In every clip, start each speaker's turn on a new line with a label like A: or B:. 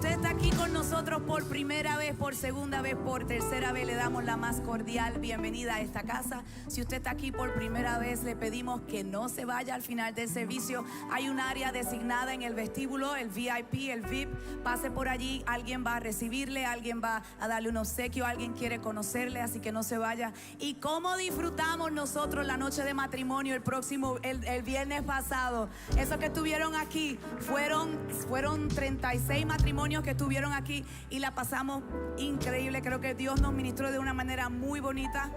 A: usted está aquí con nosotros por primera vez, por segunda vez, por tercera vez, le damos la más cordial bienvenida a esta casa. Si usted está aquí por primera vez, le pedimos que no se vaya al final del servicio. Hay un área designada en el vestíbulo, el VIP, el VIP. Pase por allí, alguien va a recibirle, alguien va a darle un obsequio, alguien quiere conocerle, así que no se vaya. Y cómo disfrutamos nosotros la noche de matrimonio el viernes pasado. Esos que estuvieron aquí fueron 36 matrimonios que estuvieron aquí y la pasamos increíble. Creo que Dios nos ministró de una manera muy bonita.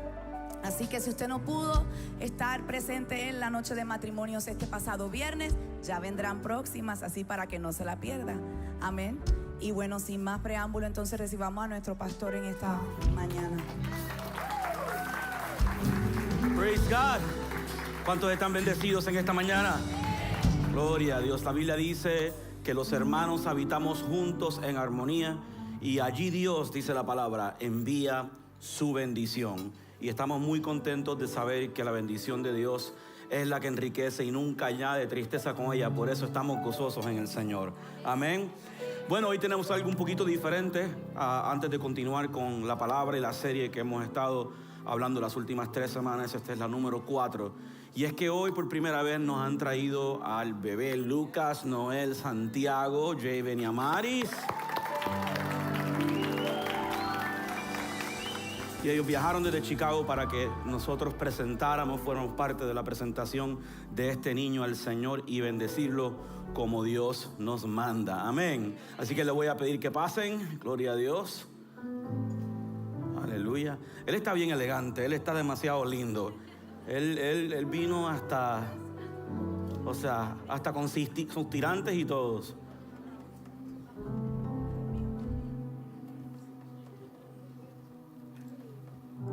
A: Así que si usted no pudo estar presente en la noche de matrimonios este pasado viernes, ya vendrán próximas, así para que no se la pierda. Amén. Y bueno, sin más preámbulo, entonces recibamos a nuestro pastor en esta mañana.
B: Praise God. ¿Cuántos están bendecidos en esta mañana? Gloria a Dios. La Biblia dice que los hermanos habitamos juntos en armonía y allí Dios, dice la palabra, envía su bendición. Y estamos muy contentos de saber que la bendición de Dios es la que enriquece y nunca añade tristeza con ella. Por eso estamos gozosos en el Señor. Amén. Bueno, hoy tenemos algo un poquito diferente. Antes de continuar con la palabra y la serie que hemos estado hablando las últimas 3 semanas, esta es la número 4. Y es que hoy por primera vez nos han traído al bebé Lucas Noel Santiago, Javen y Amaris. Y ellos viajaron desde Chicago para que nosotros fuéramos parte de la presentación de este niño al Señor y bendecirlo como Dios nos manda. Amén. Así que les voy a pedir que pasen. Gloria a Dios. Aleluya. Él está bien elegante, él está demasiado lindo. Él vino hasta con sus tirantes y todos.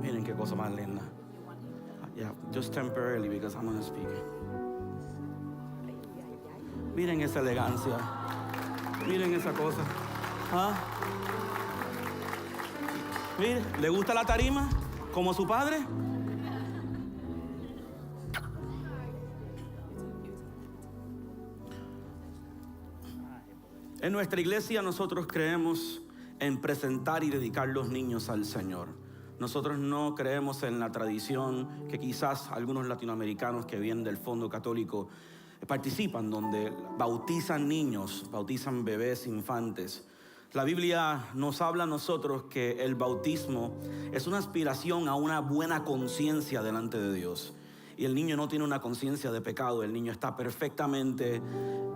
B: Miren qué cosa más linda. Yeah, just temporarily because I'm gonna speak. Miren esa elegancia. Miren esa cosa. ¿Ah? Miren, ¿le gusta la tarima? ¿Como su padre? En nuestra iglesia nosotros creemos en presentar y dedicar los niños al Señor. Nosotros no creemos en la tradición que quizás algunos latinoamericanos que vienen del fondo católico participan, donde bautizan niños, bautizan bebés, infantes. La Biblia nos habla a nosotros que el bautismo es una aspiración a una buena conciencia delante de Dios. Y el niño no tiene una conciencia de pecado, el niño está perfectamente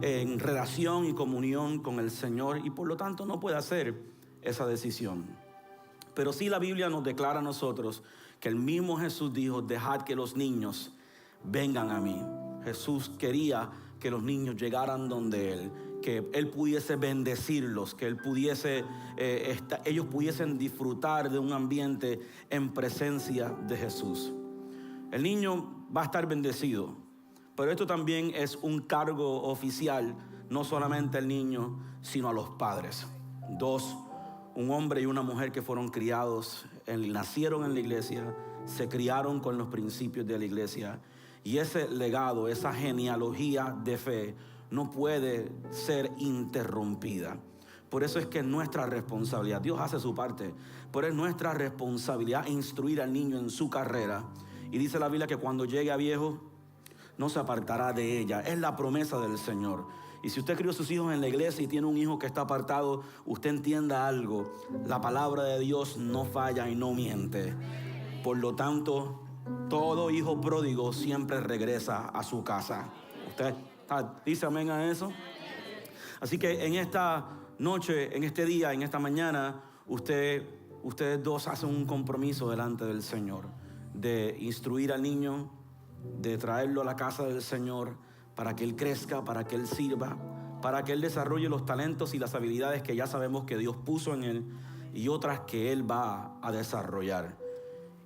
B: en relación y comunión con el Señor y por lo tanto no puede hacer esa decisión. Pero sí la Biblia nos declara a nosotros que el mismo Jesús dijo: dejad que los niños vengan a mí. Jesús quería que los niños llegaran donde Él, que Él pudiese bendecirlos, que ellos pudiesen disfrutar de un ambiente en presencia de Jesús. El niño va a estar bendecido, pero esto también es un cargo oficial, no solamente al niño, sino a los padres. 2, un hombre y una mujer que fueron criados, nacieron en la iglesia, se criaron con los principios de la iglesia. Y ese legado, esa genealogía de fe no puede ser interrumpida. Por eso es que es nuestra responsabilidad. Dios hace su parte, pero es nuestra responsabilidad instruir al niño en su carrera. Y dice la Biblia que cuando llegue a viejo no se apartará de ella. Es la promesa del Señor. Y si usted crió a sus hijos en la iglesia y tiene un hijo que está apartado, usted entienda algo: la palabra de Dios no falla y no miente. Por lo tanto, todo hijo pródigo siempre regresa a su casa. ¿Usted dice amén a eso? Así que en esta noche, en este día, en esta mañana, ustedes dos hacen un compromiso delante del Señor de instruir al niño, de traerlo a la casa del Señor para que él crezca, para que él sirva, para que él desarrolle los talentos y las habilidades que ya sabemos que Dios puso en él y otras que él va a desarrollar.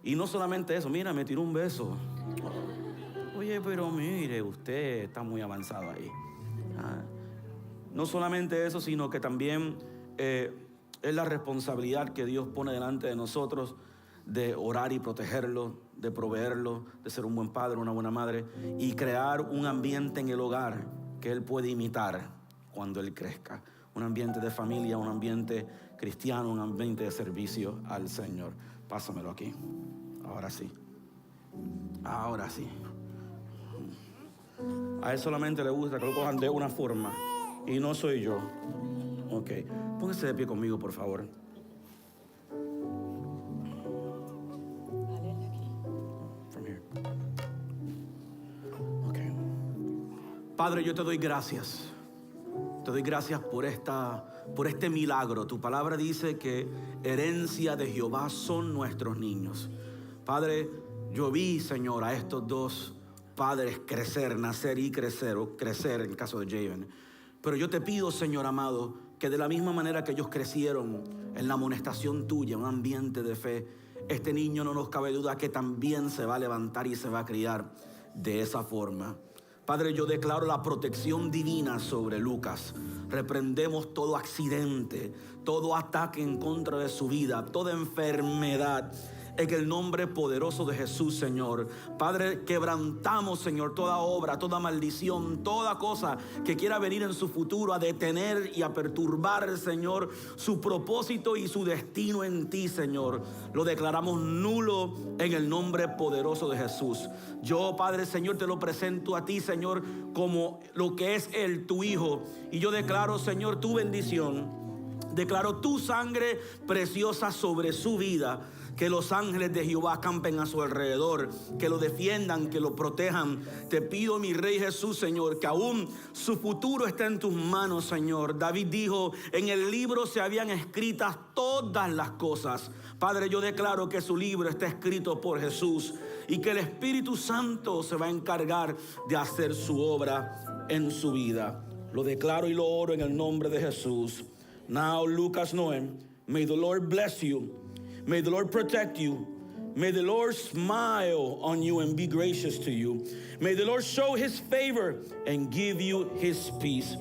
B: Y no solamente eso, mira, me tiró un beso. Oye, pero mire, usted está muy avanzado ahí. No solamente eso, sino que también es la responsabilidad que Dios pone delante de nosotros de orar y protegerlo, de proveerlo, de ser un buen padre, una buena madre y crear un ambiente en el hogar que él puede imitar cuando él crezca. un ambiente de familia, un ambiente cristiano, un ambiente de servicio al Señor. Pásamelo aquí. Ahora sí. Ahora sí. A él solamente le gusta que lo cojan de una forma. Y no soy yo. Ok. Póngase de pie conmigo, por favor. From here. Ok. Padre, yo te doy gracias. Te doy gracias por este milagro. Tu palabra dice que herencia de Jehová son nuestros niños. Padre, yo vi, Señor, a estos dos padres crecer, nacer y crecer, o crecer en el caso de Javen. Pero yo te pido, Señor amado, que de la misma manera que ellos crecieron en la amonestación tuya, un ambiente de fe, este niño, no nos cabe duda que también se va a levantar y se va a criar de esa forma. Padre, yo declaro la protección divina sobre Lucas. Reprendemos todo accidente, todo ataque en contra de su vida, toda enfermedad. En el nombre poderoso de Jesús, Señor. Padre, quebrantamos, Señor, toda obra, toda maldición, toda cosa que quiera venir en su futuro a detener y a perturbar, Señor, su propósito y su destino en ti, Señor. Lo declaramos nulo en el nombre poderoso de Jesús. Yo, Padre, Señor, te lo presento a ti, Señor, como lo que es Él, tu Hijo. Y yo declaro, Señor, tu bendición. Declaro tu sangre preciosa sobre su vida. Que los ángeles de Jehová acampen a su alrededor, que lo defiendan, que lo protejan. Te pido, mi Rey Jesús, Señor, que aún su futuro está en tus manos, Señor. David dijo, en el libro se habían escritas todas las cosas. Padre, yo declaro que su libro está escrito por Jesús y que el Espíritu Santo se va a encargar de hacer su obra en su vida. Lo declaro y lo oro en el nombre de Jesús. Now, Lucas Noem, may the Lord bless you. May the Lord protect you. May the Lord smile on you and be gracious to you. May the Lord show his favor and give you his peace.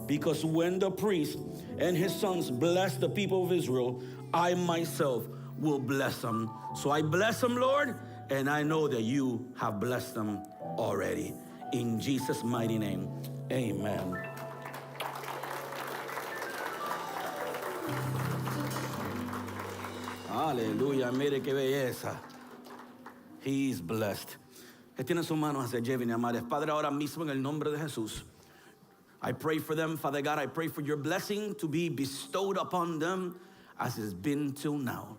B: Because when the priest and his sons bless the people of Israel, I myself will bless them. So I bless them, Lord, and I know that you have blessed them already. In Jesus' mighty name, amen. Aleluya, mire qué belleza. He's blessed. Tiene sus manos hacia Javen y Amares. Padre, ahora mismo en el nombre de Jesús, I pray for them, Father God. I pray for your blessing to be bestowed upon them as it's been till now.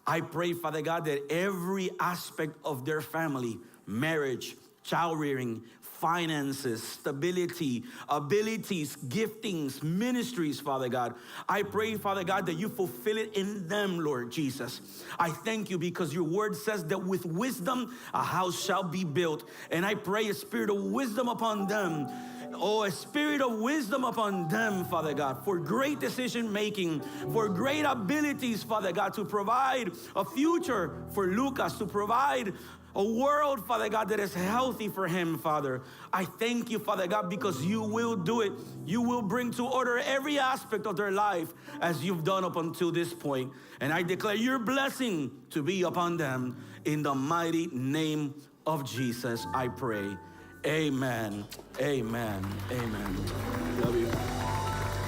B: I pray, Father God, that every aspect of their family, marriage, child rearing, finances, stability, abilities, giftings, ministries, Father God. I pray, Father God, that you fulfill it in them, Lord Jesus. I thank you because your word says that with wisdom a house shall be built. And I pray a spirit of wisdom upon them. Oh, a spirit of wisdom upon them, Father God, for great decision making, for great abilities, Father God, to provide a future for Lucas, to provide a world, Father God, that is healthy for him, Father. I thank you, Father God, because you will do it. You will bring to order every aspect of their life as you've done up until this point. And I declare your blessing to be upon them. In the mighty name of Jesus, I pray. Amen. Amen. Amen. Love you.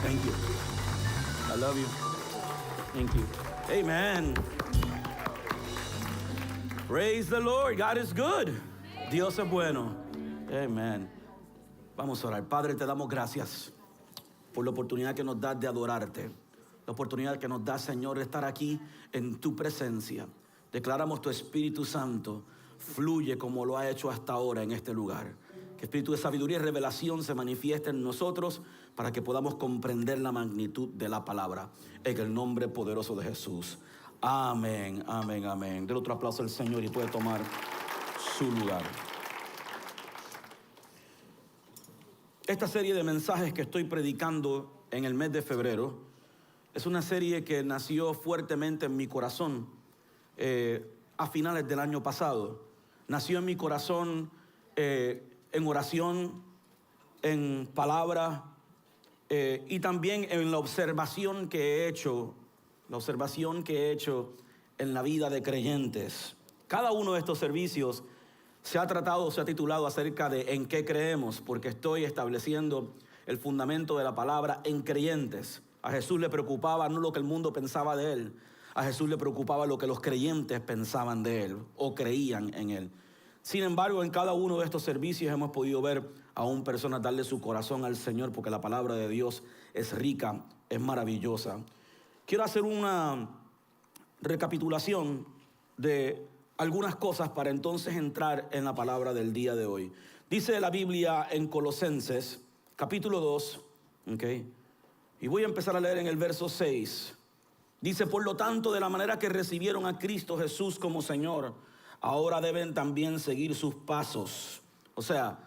B: Thank you. I love you. Thank you. Amen. Praise the Lord. God is good. Dios es bueno. Amen. Vamos a orar. Padre, te damos gracias por la oportunidad que nos das de adorarte. La oportunidad que nos das, Señor, de estar aquí en tu presencia. Declaramos tu Espíritu Santo fluye como lo ha hecho hasta ahora en este lugar. Que espíritu de sabiduría y revelación se manifieste en nosotros para que podamos comprender la magnitud de la palabra. En el nombre poderoso de Jesús. Amén, amén, amén. Denle otro aplauso al Señor y puede tomar su lugar. Esta serie de mensajes que estoy predicando en el mes de febrero es una serie que nació fuertemente en mi corazón a finales del año pasado. Nació en mi corazón en oración, en palabra y también en la observación que he hecho. La observación que he hecho en la vida de creyentes. Cada uno de estos servicios se ha titulado acerca de en qué creemos, porque estoy estableciendo el fundamento de la palabra en creyentes. A Jesús le preocupaba no lo que el mundo pensaba de él. A Jesús le preocupaba lo que los creyentes pensaban de él o creían en él. Sin embargo, en cada uno de estos servicios hemos podido ver a un persona darle su corazón al Señor, porque la palabra de Dios es rica, es maravillosa. Quiero hacer una recapitulación de algunas cosas para entonces entrar en la palabra del día de hoy. Dice la Biblia en Colosenses, capítulo 2, ¿okay? Y voy a empezar a leer en el verso 6. Dice, por lo tanto, de la manera que recibieron a Cristo Jesús como Señor, ahora deben también seguir sus pasos. O sea,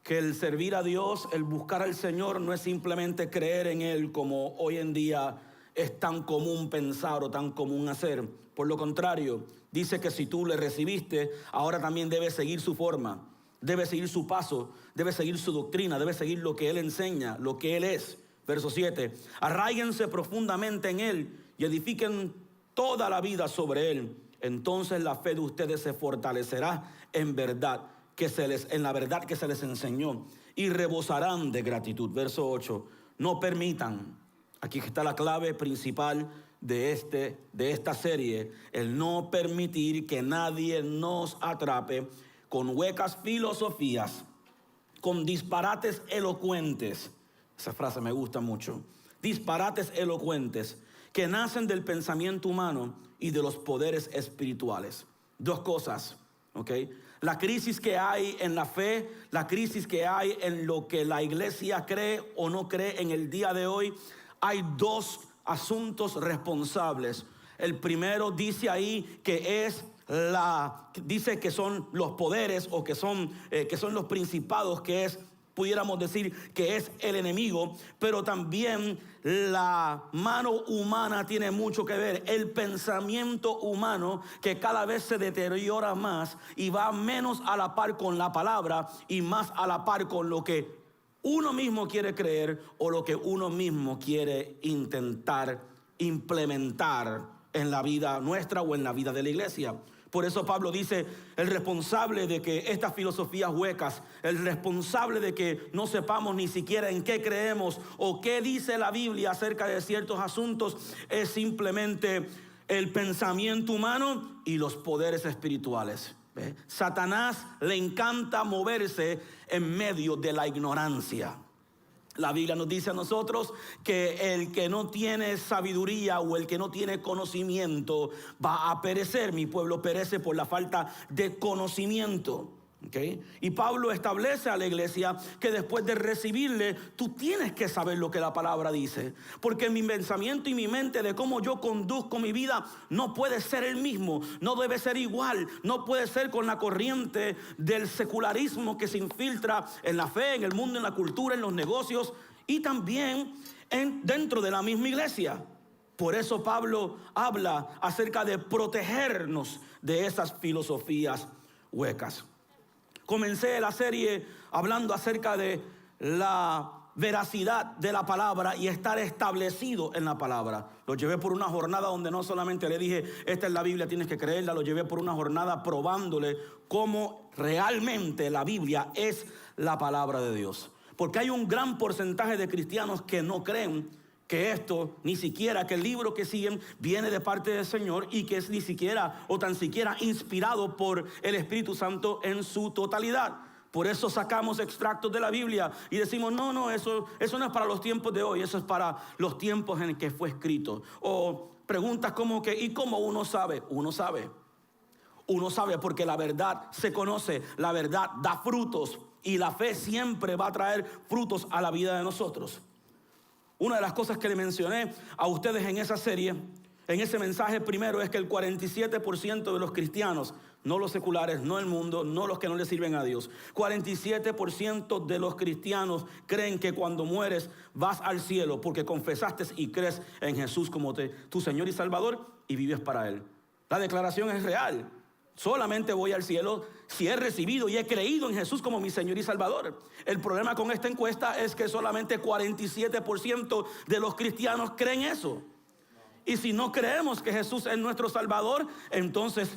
B: que el servir a Dios, el buscar al Señor, no es simplemente creer en Él como hoy en día es tan común pensar o tan común hacer. Por lo contrario, dice que si tú le recibiste, ahora también debes seguir su forma, debes seguir su paso, debes seguir su doctrina, debes seguir lo que Él enseña, lo que Él es. Verso 7, arráiguense profundamente en Él y edifiquen toda la vida sobre Él. Entonces la fe de ustedes se fortalecerá en la verdad que se les enseñó, y rebosarán de gratitud. Verso 8, no permitan, aquí está la clave principal de esta serie, el no permitir que nadie nos atrape con huecas filosofías, con disparates elocuentes. Esa frase me gusta mucho. Disparates elocuentes que nacen del pensamiento humano y de los poderes espirituales. Dos cosas, ¿ok? La crisis que hay en la fe, la crisis que hay en lo que la iglesia cree o no cree en el día de hoy. Hay dos asuntos responsables. El primero dice ahí que dice que son los poderes o que son los principados, que es, pudiéramos decir que es el enemigo, pero también la mano humana tiene mucho que ver. El pensamiento humano que cada vez se deteriora más y va menos a la par con la palabra y más a la par con lo que uno mismo quiere creer o lo que uno mismo quiere intentar implementar en la vida nuestra o en la vida de la iglesia. Por eso Pablo dice, el responsable de que estas filosofías huecas, el responsable de que no sepamos ni siquiera en qué creemos o qué dice la Biblia acerca de ciertos asuntos, es simplemente el pensamiento humano y los poderes espirituales. ¿Ve? Satanás le encanta moverse en medio de la ignorancia. La Biblia nos dice a nosotros que el que no tiene sabiduría o el que no tiene conocimiento va a perecer. Mi pueblo perece por la falta de conocimiento. ¿Okay? Y Pablo establece a la iglesia que después de recibirle, tú tienes que saber lo que la palabra dice. Porque mi pensamiento y mi mente de cómo yo conduzco mi vida no puede ser el mismo, no debe ser igual, no puede ser con la corriente del secularismo que se infiltra en la fe, en el mundo, en la cultura, en los negocios y también dentro de la misma iglesia. Por eso Pablo habla acerca de protegernos de esas filosofías huecas. Comencé la serie hablando acerca de la veracidad de la palabra y estar establecido en la palabra. Lo llevé por una jornada donde no solamente le dije, esta es la Biblia, tienes que creerla. Lo llevé por una jornada probándole cómo realmente la Biblia es la palabra de Dios. Porque hay un gran porcentaje de cristianos que no creen que esto, ni siquiera que el libro que siguen viene de parte del Señor y que es ni siquiera o tan siquiera inspirado por el Espíritu Santo en su totalidad. Por eso sacamos extractos de la Biblia y decimos, no, eso no es para los tiempos de hoy, eso es para los tiempos en que fue escrito. O preguntas como que, ¿y cómo uno sabe? Uno sabe porque la verdad se conoce, la verdad da frutos y la fe siempre va a traer frutos a la vida de nosotros. Una de las cosas que le mencioné a ustedes en esa serie, en ese mensaje primero, es que el 47% de los cristianos, no los seculares, no el mundo, no los que no le sirven a Dios, 47% de los cristianos creen que cuando mueres vas al cielo porque confesaste y crees en Jesús como tu Señor y Salvador y vives para Él. La declaración es real. Solamente voy al cielo si he recibido y he creído en Jesús como mi Señor y Salvador. El problema con esta encuesta es que solamente 47% de los cristianos creen eso. Y si no creemos que Jesús es nuestro Salvador, entonces,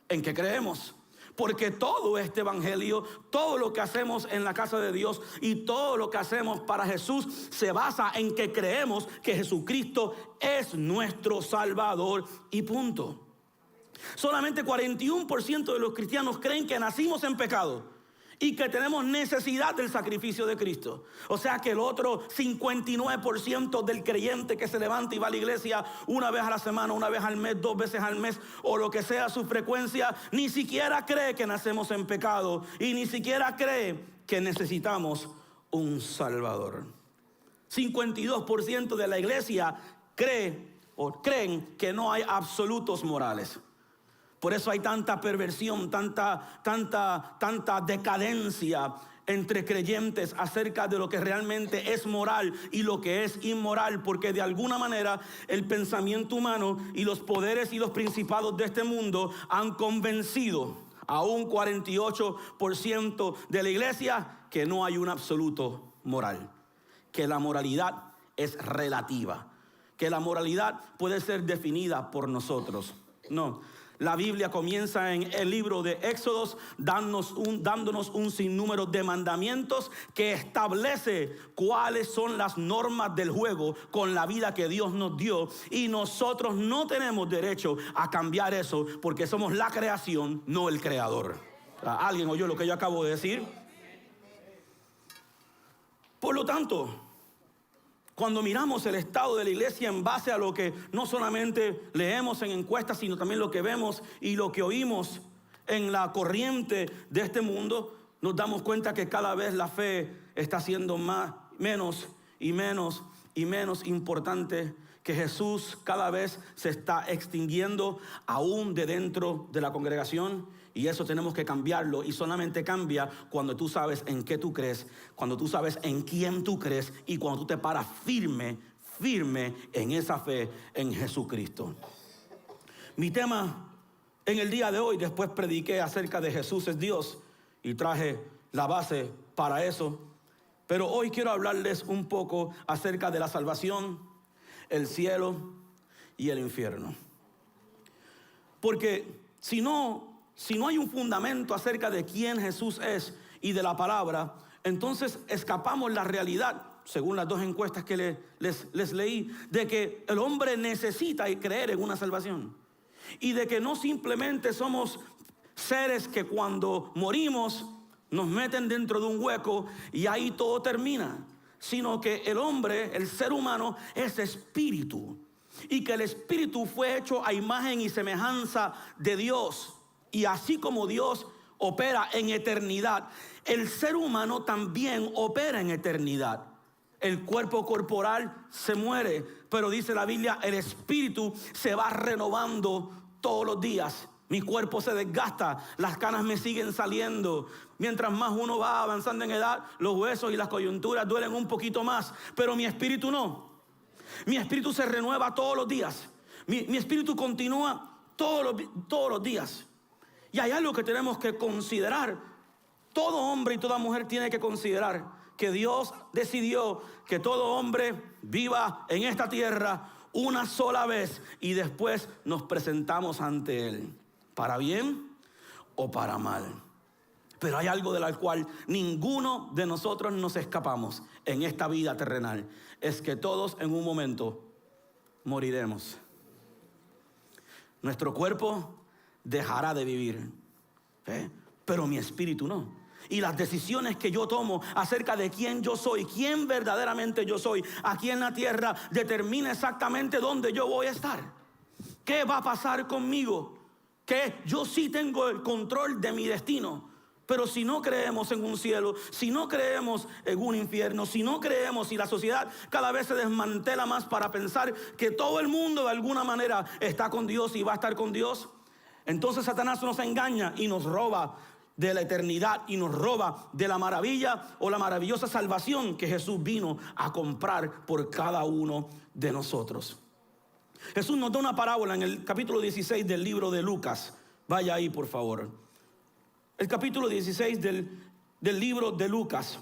B: ¿en qué creemos? Porque todo este evangelio, todo lo que hacemos en la casa de Dios y todo lo que hacemos para Jesús se basa en que creemos que Jesucristo es nuestro Salvador y punto. Solamente 41% de los cristianos creen que nacimos en pecado y que tenemos necesidad del sacrificio de Cristo. O sea que el otro 59% del creyente que se levanta y va a la iglesia una vez a la semana, una vez al mes, 2 veces al mes o lo que sea su frecuencia, ni siquiera cree que nacemos en pecado y ni siquiera cree que necesitamos un Salvador. 52% de la iglesia creen que no hay absolutos morales. Por eso hay tanta perversión, tanta decadencia entre creyentes acerca de lo que realmente es moral y lo que es inmoral, porque de alguna manera el pensamiento humano y los poderes y los principados de este mundo han convencido a un 48% de la iglesia que no hay un absoluto moral, que la moralidad es relativa, que la moralidad puede ser definida por nosotros. No. La Biblia comienza en el libro de Éxodos dándonos un sinnúmero de mandamientos que establece cuáles son las normas del juego con la vida que Dios nos dio, y nosotros no tenemos derecho a cambiar eso porque somos la creación, no el creador. ¿Alguien oyó lo que yo acabo de decir? Por lo tanto, cuando miramos el estado de la iglesia en base a lo que no solamente leemos en encuestas, sino también lo que vemos y lo que oímos en la corriente de este mundo, nos damos cuenta que cada vez la fe está siendo menos importante, que Jesús cada vez se está extinguiendo aún de dentro de la congregación. Y eso tenemos que cambiarlo, y solamente cambia cuando tú sabes en qué tú crees, cuando tú sabes en quién tú crees y cuando tú te paras firme en esa fe en Jesucristo. Mi tema en el día de hoy, después prediqué acerca de Jesús es Dios y traje la base para eso, pero hoy quiero hablarles un poco acerca de la salvación, el cielo y el infierno. Porque si no hay un fundamento acerca de quién Jesús es y de la palabra, entonces escapamos la realidad, según las 2 encuestas que les leí, de que el hombre necesita creer en una salvación. Y de que no simplemente somos seres que cuando morimos nos meten dentro de un hueco y ahí todo termina, sino que el hombre, el ser humano, es espíritu. Y que el espíritu fue hecho a imagen y semejanza de Dios. Y así como Dios opera en eternidad, el ser humano también opera en eternidad. El cuerpo corporal se muere, pero dice la Biblia, el espíritu se va renovando todos los días. Mi cuerpo se desgasta, las canas me siguen saliendo. Mientras más uno va avanzando en edad, los huesos y las coyunturas duelen un poquito más, pero mi espíritu no. Mi espíritu se renueva todos los días. Mi espíritu continúa todos los días. Y hay algo que tenemos que considerar. Todo hombre y toda mujer tiene que considerar que Dios decidió que todo hombre viva en esta tierra una sola vez y después nos presentamos ante Él, para bien o para mal. Pero hay algo de la cual ninguno de nosotros nos escapamos en esta vida terrenal. Es que todos en un momento moriremos. Nuestro cuerpo dejará de vivir, pero mi espíritu no. Y las decisiones que yo tomo acerca de quién yo soy, quién verdaderamente yo soy aquí en la tierra, determina exactamente dónde yo voy a estar. ¿Qué va a pasar conmigo? Que yo sí tengo el control de mi destino. Pero si no creemos en un cielo, si no creemos en un infierno, si no creemos, y la sociedad cada vez se desmantela más para pensar que todo el mundo de alguna manera está con Dios y va a estar con Dios, entonces Satanás nos engaña y nos roba de la eternidad y nos roba de la maravilla o la maravillosa salvación que Jesús vino a comprar por cada uno de nosotros. Jesús nos da una parábola en el capítulo 16 del libro de Lucas. Vaya ahí, por favor. El capítulo 16 del libro de Lucas.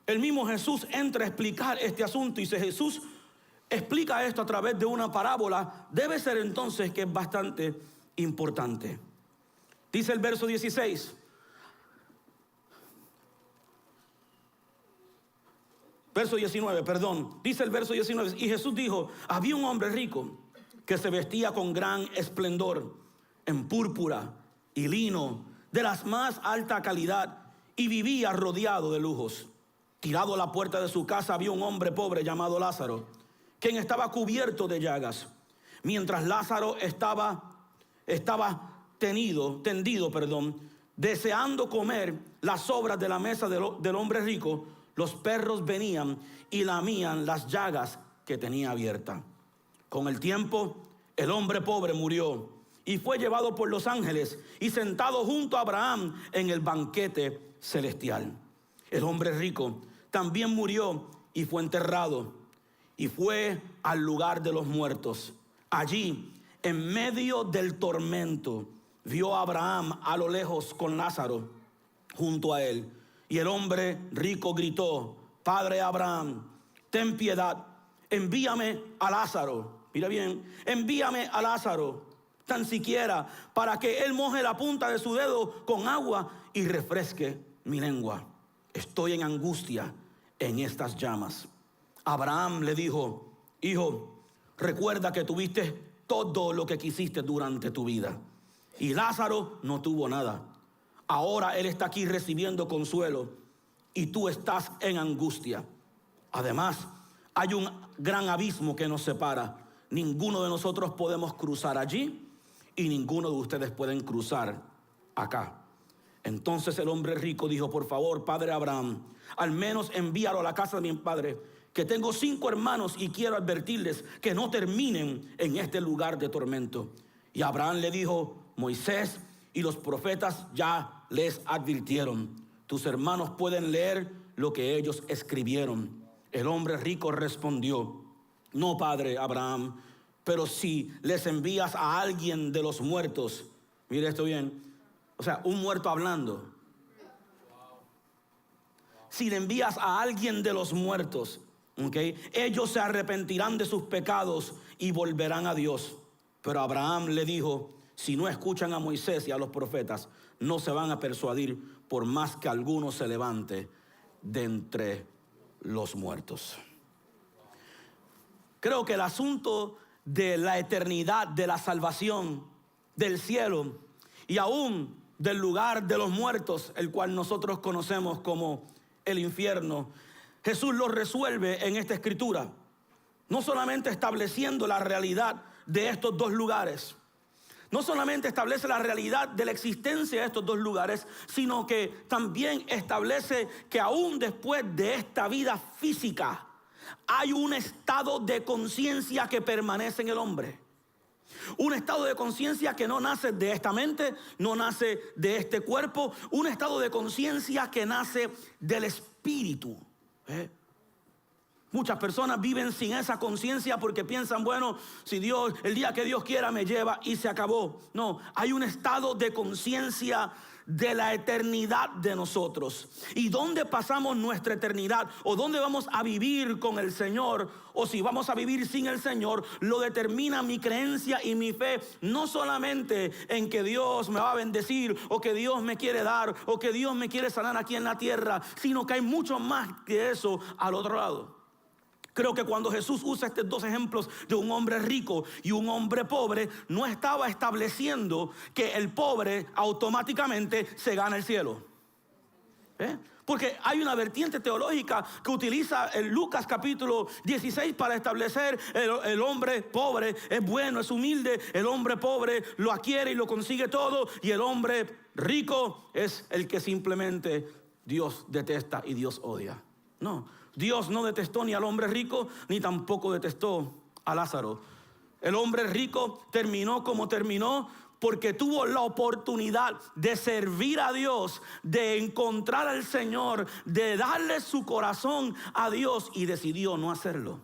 B: El mismo Jesús entra a explicar este asunto y si Jesús explica esto a través de una parábola, debe ser entonces que es bastante importante. Dice el verso 16. Verso 19, perdón. Dice el verso 19. Y Jesús dijo: había un hombre rico que se vestía con gran esplendor, en púrpura y lino, de las más alta calidad, y vivía rodeado de lujos. Tirado a la puerta de su casa había un hombre pobre llamado Lázaro, quien estaba cubierto de llagas. Mientras Lázaro estaba tendido, deseando comer las sobras de la mesa del hombre rico, los perros venían y lamían las llagas que tenía abiertas. Con el tiempo, el hombre pobre murió y fue llevado por los ángeles y sentado junto a Abraham en el banquete celestial. El hombre rico también murió y fue enterrado y fue al lugar de los muertos. Allí, en medio del tormento, vio a Abraham a lo lejos con Lázaro junto a él. Y el hombre rico gritó: Padre Abraham, ten piedad, envíame a Lázaro. Mira bien, envíame a Lázaro, tan siquiera para que él moje la punta de su dedo con agua y refresque mi lengua. Estoy en angustia en estas llamas. Abraham le dijo: hijo, recuerda que tuviste todo lo que quisiste durante tu vida, y Lázaro no tuvo nada. Ahora él está aquí recibiendo consuelo y tú estás en angustia. Además, hay un gran abismo que nos separa. Ninguno de nosotros podemos cruzar allí y ninguno de ustedes pueden cruzar acá. Entonces el hombre rico dijo: por favor, padre Abraham, al menos envíalo a la casa de mi padre, que tengo 5 hermanos y quiero advertirles que no terminen en este lugar de tormento. Y Abraham le dijo: Moisés y los profetas ya les advirtieron. Tus hermanos pueden leer lo que ellos escribieron. El hombre rico respondió: no, padre Abraham, pero si les envías a alguien de los muertos, mire esto bien, o sea, un muerto hablando. Si le envías a alguien de los muertos, ¿okay?, ellos se arrepentirán de sus pecados y volverán a Dios. Pero Abraham le dijo: si no escuchan a Moisés y a los profetas, no se van a persuadir por más que alguno se levante de entre los muertos. Creo que el asunto de la eternidad, de la salvación, del cielo y aún del lugar de los muertos, el cual nosotros conocemos como el infierno, Jesús lo resuelve en esta escritura. No solamente estableciendo la realidad de estos dos lugares, no solamente establece la realidad de la existencia de estos dos lugares, sino que también establece que aún después de esta vida física hay un estado de conciencia que permanece en el hombre. Un estado de conciencia que no nace de esta mente, no nace de este cuerpo. Un estado de conciencia que nace del espíritu. Muchas personas viven sin esa conciencia porque piensan: bueno, si Dios, el día que Dios quiera me lleva y se acabó. No, hay un estado de conciencia de la eternidad de nosotros. ¿Y dónde pasamos nuestra eternidad? ¿O dónde vamos a vivir con el Señor? ¿O si vamos a vivir sin el Señor? Lo determina mi creencia y mi fe. No solamente en que Dios me va a bendecir, o que Dios me quiere dar, o que Dios me quiere sanar aquí en la tierra, sino que hay mucho más que eso al otro lado. Creo que cuando Jesús usa estos dos ejemplos de un hombre rico y un hombre pobre, no estaba estableciendo que el pobre automáticamente se gana el cielo. Porque hay una vertiente teológica que utiliza el Lucas capítulo 16 para establecer el hombre pobre es bueno, es humilde, el hombre pobre lo adquiere y lo consigue todo, y el hombre rico es el que simplemente Dios detesta y Dios odia. No, Dios no detestó ni al hombre rico, ni tampoco detestó a Lázaro. El hombre rico terminó como terminó porque tuvo la oportunidad de servir a Dios, de encontrar al Señor, de darle su corazón a Dios, y decidió no hacerlo.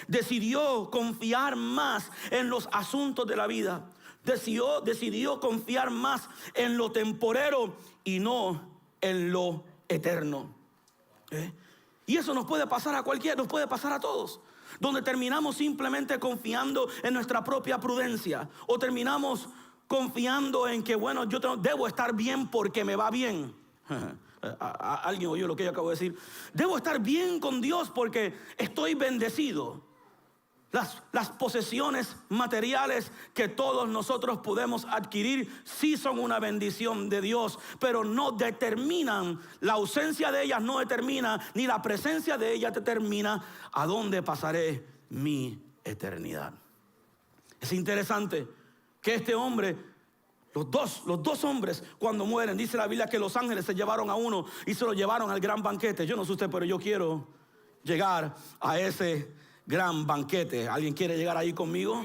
B: Decidió confiar más en los asuntos de la vida. Decidió confiar más en lo temporero y no en lo eterno. Y eso nos puede pasar a cualquiera, nos puede pasar a todos. Donde terminamos simplemente confiando en nuestra propia prudencia, o terminamos confiando en que, bueno, debo estar bien porque me va bien. Alguien oyó lo que yo acabo de decir. Debo estar bien con Dios porque estoy bendecido. Las posesiones materiales que todos nosotros podemos adquirir sí son una bendición de Dios, pero no determinan, la ausencia de ellas no determina, ni la presencia de ellas determina a dónde pasaré mi eternidad. Es interesante que este hombre, los dos hombres, cuando mueren, dice la Biblia que los ángeles se llevaron a uno y se lo llevaron al gran banquete. Yo no sé usted, pero yo quiero llegar a ese gran banquete. ¿Alguien quiere llegar ahí conmigo?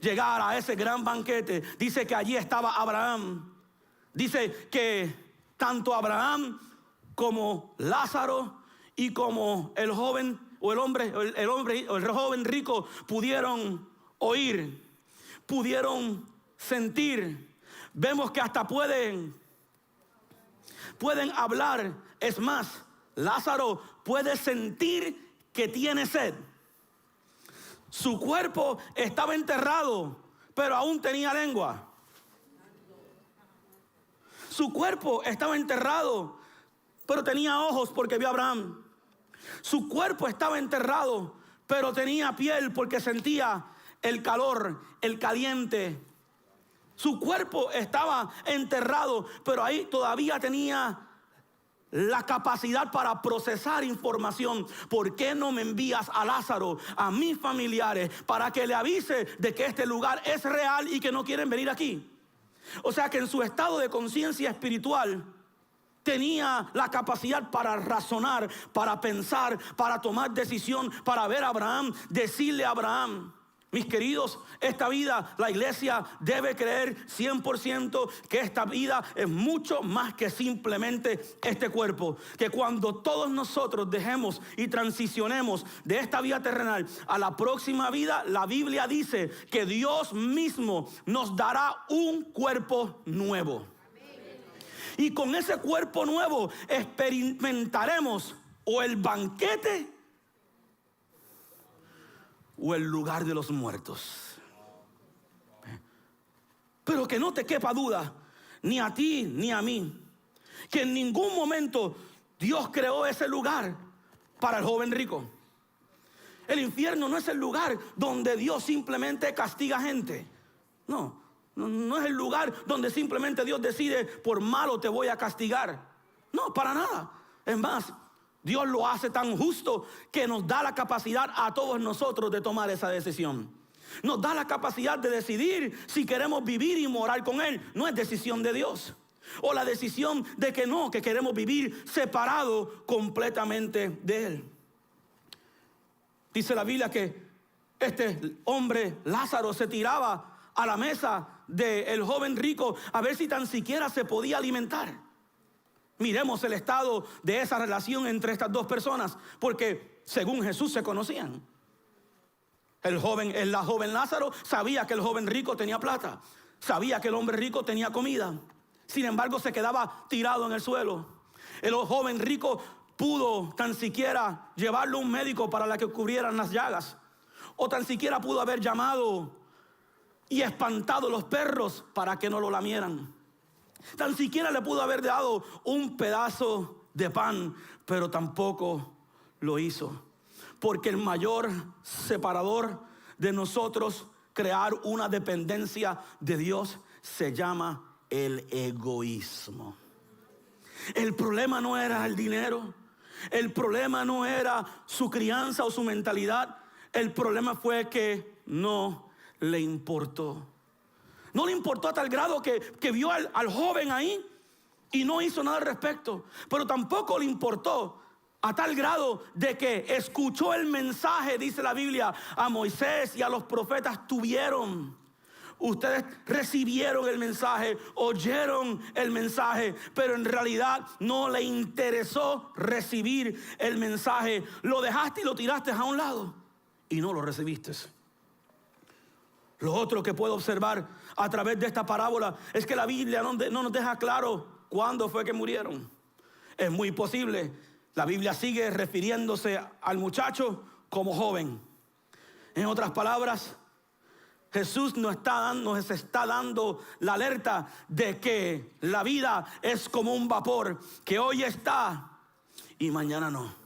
B: Llegar a ese gran banquete. Dice que allí estaba Abraham. Dice que tanto Abraham como Lázaro y como el joven o el joven rico pudieron oír, pudieron sentir. Vemos que hasta pueden hablar. Es más, Lázaro puede sentir que tiene sed. Su cuerpo estaba enterrado, pero aún tenía lengua. Su cuerpo estaba enterrado, pero tenía ojos porque vio a Abraham. Su cuerpo estaba enterrado, pero tenía piel porque sentía el calor, el caliente. Su cuerpo estaba enterrado, pero ahí todavía tenía la capacidad para procesar información. ¿Por qué no me envías a Lázaro, a mis familiares, para que le avise de que este lugar es real y que no quieren venir aquí? O sea que en su estado de conciencia espiritual tenía la capacidad para razonar, para pensar, para tomar decisión, para ver a Abraham, decirle a Abraham: mis queridos, esta vida, la iglesia debe creer 100% que esta vida es mucho más que simplemente este cuerpo. Que cuando todos nosotros dejemos y transicionemos de esta vida terrenal a la próxima vida, la Biblia dice que Dios mismo nos dará un cuerpo nuevo. Y con ese cuerpo nuevo experimentaremos o el banquete o el lugar de los muertos. Pero que no te quepa duda, ni a ti ni a mí, que en ningún momento Dios creó ese lugar para el joven rico. El infierno no es el lugar donde Dios simplemente castiga gente. No es el lugar donde simplemente Dios decide: por malo te voy a castigar. No, para nada. Es más, Dios lo hace tan justo que nos da la capacidad a todos nosotros de tomar esa decisión. Nos da la capacidad de decidir si queremos vivir y morar con Él. No es decisión de Dios. O la decisión de que no, que queremos vivir separado completamente de Él. Dice la Biblia que este hombre Lázaro se tiraba a la mesa del joven rico a ver si tan siquiera se podía alimentar. Miremos el estado de esa relación entre estas dos personas, porque según Jesús se conocían. La joven Lázaro sabía que el joven rico tenía plata, sabía que el hombre rico tenía comida. Sin embargo, se quedaba tirado en el suelo. El joven rico pudo tan siquiera llevarlo a un médico para que cubrieran las llagas, o tan siquiera pudo haber llamado y espantado los perros para que no lo lamieran. Tan siquiera le pudo haber dado un pedazo de pan, pero tampoco lo hizo. Porque el mayor separador de nosotros crear una dependencia de Dios se llama el egoísmo. El problema no era el dinero, el problema no era su crianza o su mentalidad, el problema fue que no le importó. No le importó a tal grado que vio al joven ahí y no hizo nada al respecto. Pero tampoco le importó a tal grado de que escuchó el mensaje, dice la Biblia, a Moisés y a los profetas tuvieron. Ustedes recibieron el mensaje, oyeron el mensaje, pero en realidad no le interesó recibir el mensaje. Lo dejaste y lo tiraste a un lado y no lo recibiste. Lo otro que puedo observar a través de esta parábola es que la Biblia no nos deja claro cuándo fue que murieron. Es muy posible. La Biblia sigue refiriéndose al muchacho como joven. En otras palabras, Jesús nos está dando la alerta de que la vida es como un vapor, que hoy está y mañana no.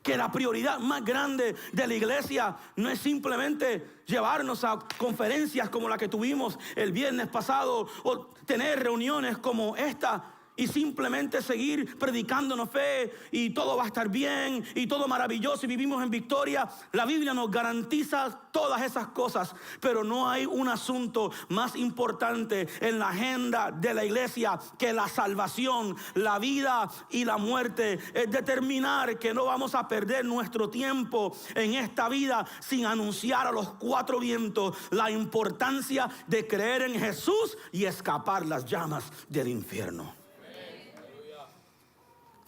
B: Que la prioridad más grande de la iglesia no es simplemente llevarnos a conferencias como la que tuvimos el viernes pasado o tener reuniones como esta y simplemente seguir predicándonos fe y todo va a estar bien y todo maravilloso y vivimos en victoria. La Biblia nos garantiza todas esas cosas, pero no hay un asunto más importante en la agenda de la iglesia que la salvación, la vida y la muerte. Es determinar que no vamos a perder nuestro tiempo en esta vida sin anunciar a los cuatro vientos la importancia de creer en Jesús y escapar las llamas del infierno.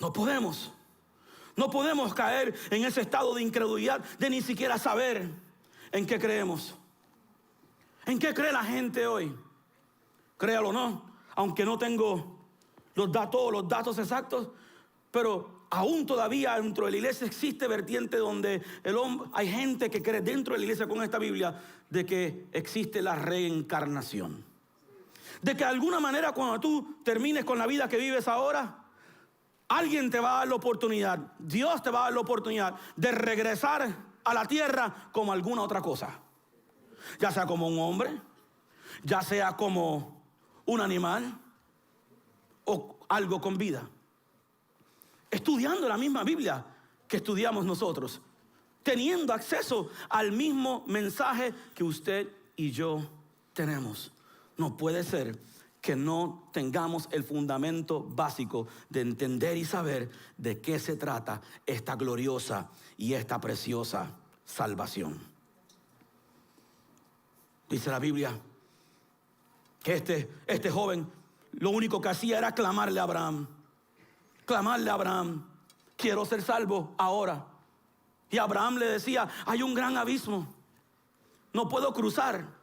B: No podemos caer en ese estado de incredulidad de ni siquiera saber en qué creemos. ¿En qué cree la gente hoy? Créalo o no, aunque no tengo todos los datos exactos, pero aún todavía dentro de la iglesia existe vertiente donde hay gente que cree dentro de la iglesia con esta Biblia de que existe la reencarnación. De que de alguna manera cuando tú termines con la vida que vives ahora, alguien te va a dar la oportunidad, Dios te va a dar la oportunidad de regresar a la tierra como alguna otra cosa. Ya sea como un hombre, ya sea como un animal o algo con vida. Estudiando la misma Biblia que estudiamos nosotros, teniendo acceso al mismo mensaje que usted y yo tenemos. No puede ser que no tengamos el fundamento básico de entender y saber de qué se trata esta gloriosa y esta preciosa salvación. Dice la Biblia que este joven lo único que hacía era clamarle a Abraham, quiero ser salvo ahora. Y Abraham le decía, hay un gran abismo, no puedo cruzar.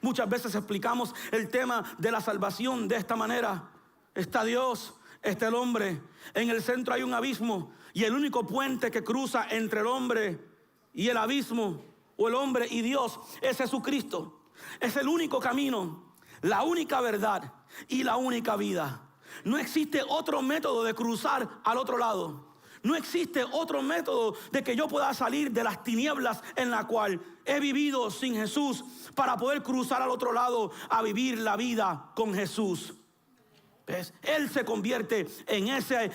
B: Muchas veces explicamos el tema de la salvación de esta manera. Está Dios, está el hombre. En el centro hay un abismo y el único puente que cruza entre el hombre y el abismo, o el hombre y Dios, es Jesucristo. Es el único camino, la única verdad y la única vida. No existe otro método de cruzar al otro lado. No existe otro método de que yo pueda salir de las tinieblas en la cual he vivido sin Jesús para poder cruzar al otro lado a vivir la vida con Jesús. ¿Ves? Él se convierte en ese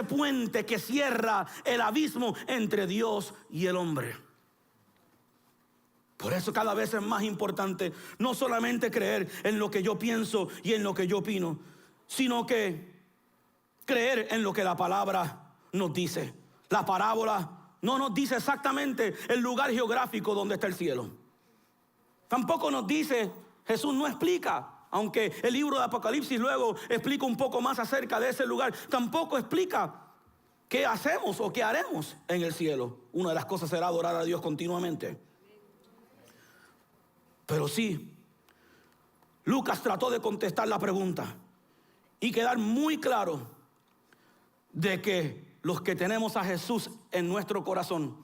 B: puente que cierra el abismo entre Dios y el hombre. Por eso cada vez es más importante no solamente creer en lo que yo pienso y en lo que yo opino, sino que creer en lo que la palabra nos dice. La parábola no nos dice exactamente el lugar geográfico donde está el cielo. Tampoco nos dice, Jesús no explica, aunque el libro de Apocalipsis luego explica un poco más acerca de ese lugar, tampoco explica qué hacemos o qué haremos en el cielo. Una de las cosas será adorar a Dios continuamente. Pero sí, Lucas trató de contestar la pregunta y quedar muy claro de que los que tenemos a Jesús en nuestro corazón,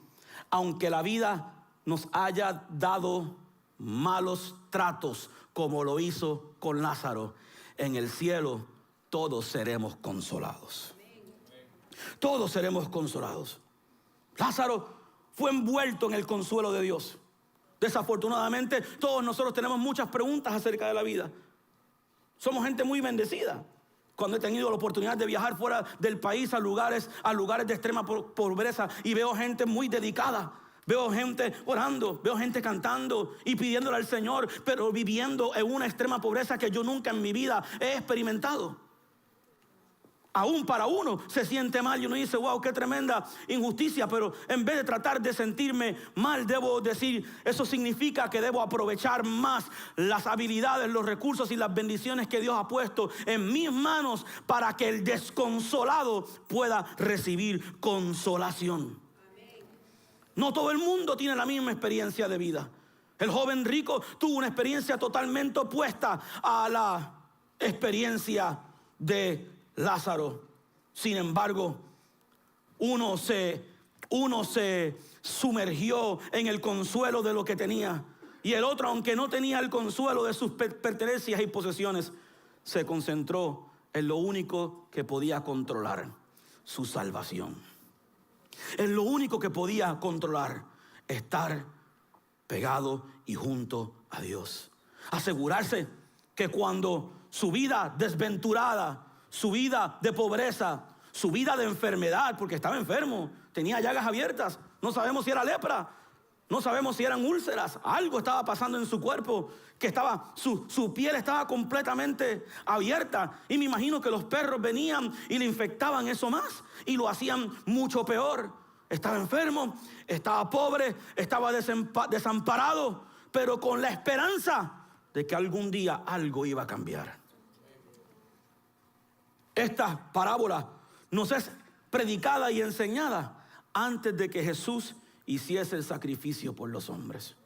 B: aunque la vida nos haya dado malos tratos como lo hizo con Lázaro, en el cielo todos seremos consolados. Todos seremos consolados. Lázaro fue envuelto en el consuelo de Dios. Desafortunadamente, todos nosotros tenemos muchas preguntas acerca de la vida. Somos gente muy bendecida. Cuando he tenido la oportunidad de viajar fuera del país a lugares de extrema pobreza y veo gente muy dedicada, veo gente orando, veo gente cantando y pidiéndole al Señor, pero viviendo en una extrema pobreza que yo nunca en mi vida he experimentado. Aún para uno se siente mal y uno dice, wow, qué tremenda injusticia, pero en vez de tratar de sentirme mal, debo decir, eso significa que debo aprovechar más las habilidades, los recursos y las bendiciones que Dios ha puesto en mis manos para que el desconsolado pueda recibir consolación. No todo el mundo tiene la misma experiencia de vida. El joven rico tuvo una experiencia totalmente opuesta a la experiencia de Lázaro. Sin embargo, uno se Uno se sumergió en el consuelo de lo que tenía. Y el otro, aunque no tenía el consuelo de sus pertenencias y posesiones, se concentró en lo único que podía controlar: su salvación. En lo único que podía controlar: estar pegado y junto a Dios. Asegurarse que cuando su vida desventurada, su vida de pobreza, su vida de enfermedad, porque estaba enfermo, tenía llagas abiertas, no sabemos si era lepra, no sabemos si eran úlceras, algo estaba pasando en su cuerpo, que estaba, su piel estaba completamente abierta. Y me imagino que los perros venían y le infectaban eso más y lo hacían mucho peor. Estaba enfermo, estaba pobre, estaba desamparado, pero con la esperanza de que algún día algo iba a cambiar. Esta parábola nos es predicada y enseñada antes de que Jesús hiciese el sacrificio por los hombres.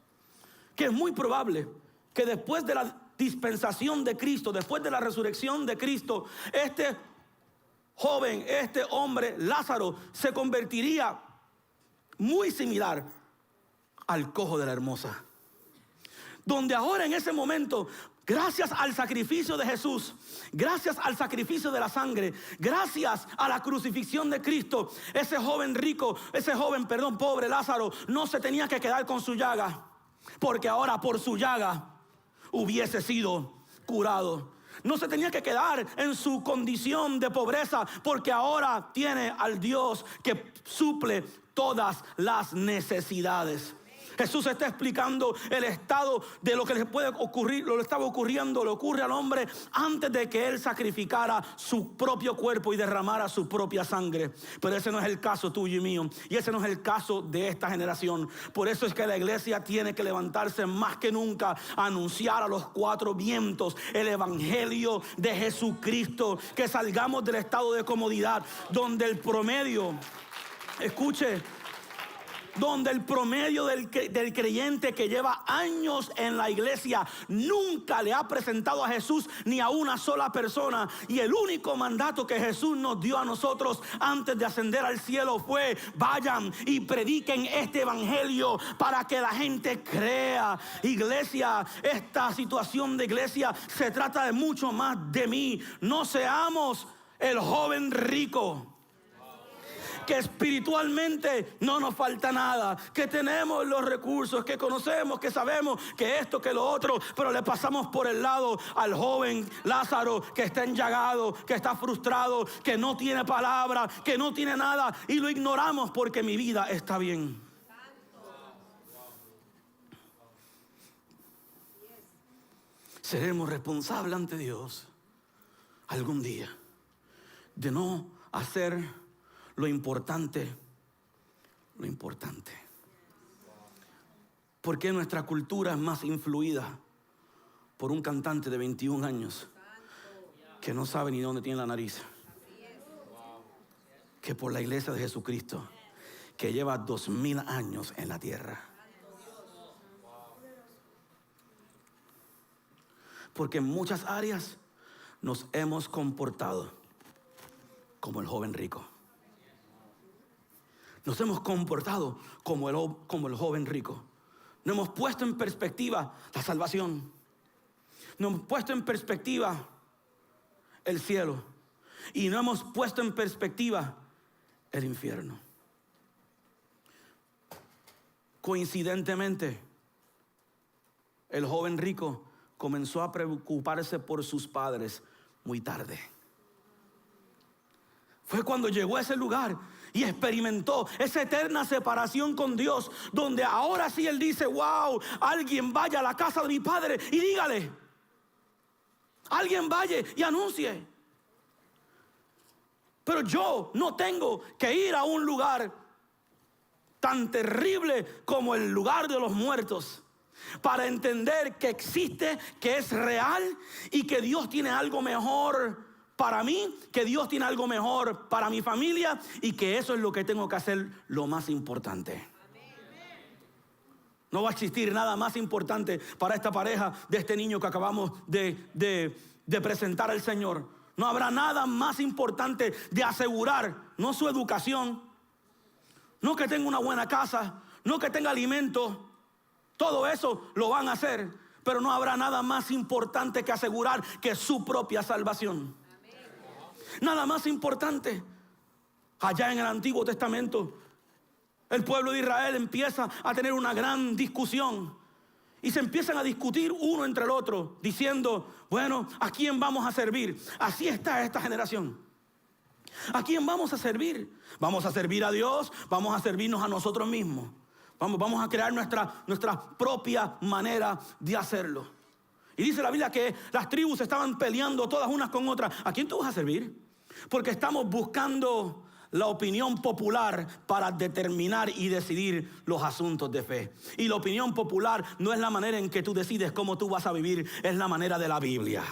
B: Que es muy probable que después de la dispensación de Cristo, después de la resurrección de Cristo, este joven, este hombre, Lázaro, se convertiría muy similar al cojo de la hermosa. Donde ahora, en ese momento, gracias al sacrificio de Jesús, gracias al sacrificio de la sangre, gracias a la crucifixión de Cristo, ese joven pobre Lázaro, no se tenía que quedar con su llaga, porque ahora por su llaga hubiese sido curado. No se tenía que quedar en su condición de pobreza, porque ahora tiene al Dios que suple todas las necesidades. Jesús está explicando el estado de lo que le puede ocurrir, lo que estaba ocurriendo, le ocurre al hombre antes de que él sacrificara su propio cuerpo y derramara su propia sangre. Pero ese no es el caso tuyo y mío, y ese no es el caso de esta generación. Por eso es que la iglesia tiene que levantarse más que nunca a anunciar a los cuatro vientos el evangelio de Jesucristo. Que salgamos del estado de comodidad donde el promedio, escuche, donde el promedio del creyente que lleva años en la iglesia nunca le ha presentado a Jesús ni a una sola persona. Y el único mandato que Jesús nos dio a nosotros antes de ascender al cielo fue: vayan y prediquen este evangelio para que la gente crea. Iglesia, esta situación de iglesia se trata de mucho más de mí. No seamos el joven rico, que espiritualmente no nos falta nada, que tenemos los recursos, que conocemos, que sabemos que esto, que lo otro, pero le pasamos por el lado al joven Lázaro, que está enllagado, que está frustrado, que no tiene palabra, que no tiene nada, y lo ignoramos porque mi vida está bien. Seremos responsables ante Dios algún día de no hacer lo importante. Porque nuestra cultura es más influida por un cantante de 21 años que no sabe ni dónde tiene la nariz, que por la iglesia de Jesucristo, que lleva 2000 años en la tierra. Porque en muchas áreas nos hemos comportado como el joven rico. Nos hemos comportado como el joven rico. No hemos puesto en perspectiva la salvación. No hemos puesto en perspectiva el cielo. Y no hemos puesto en perspectiva el infierno. Coincidentemente, el joven rico comenzó a preocuparse por sus padres muy tarde. Fue cuando llegó a ese lugar y experimentó esa eterna separación con Dios, donde ahora sí él dice: wow, alguien vaya a la casa de mi padre y dígale. Alguien vaya y anuncie. Pero yo no tengo que ir a un lugar tan terrible como el lugar de los muertos para entender que existe, que es real y que Dios tiene algo mejor para mí, que Dios tiene algo mejor para mi familia, y que eso es lo que tengo que hacer, lo más importante. No va a existir nada más importante para esta pareja de este niño que acabamos de presentar al Señor. No habrá nada más importante de asegurar, no su educación, no que tenga una buena casa, no que tenga alimento. Todo eso lo van a hacer, pero no habrá nada más importante que asegurar que su propia salvación. Nada más importante. Allá en el Antiguo Testamento, el pueblo de Israel empieza a tener una gran discusión y se empiezan a discutir uno entre el otro, diciendo, bueno, ¿a quién vamos a servir? Así está esta generación. ¿A quién vamos a servir? ¿Vamos a servir a Dios? ¿Vamos a servirnos a nosotros mismos? Vamos a crear nuestra propia manera de hacerlo. Y dice la Biblia que las tribus estaban peleando todas unas con otras. ¿A quién tú vas a servir? Porque estamos buscando la opinión popular para determinar y decidir los asuntos de fe. Y la opinión popular no es la manera en que tú decides cómo tú vas a vivir, es la manera de la Biblia.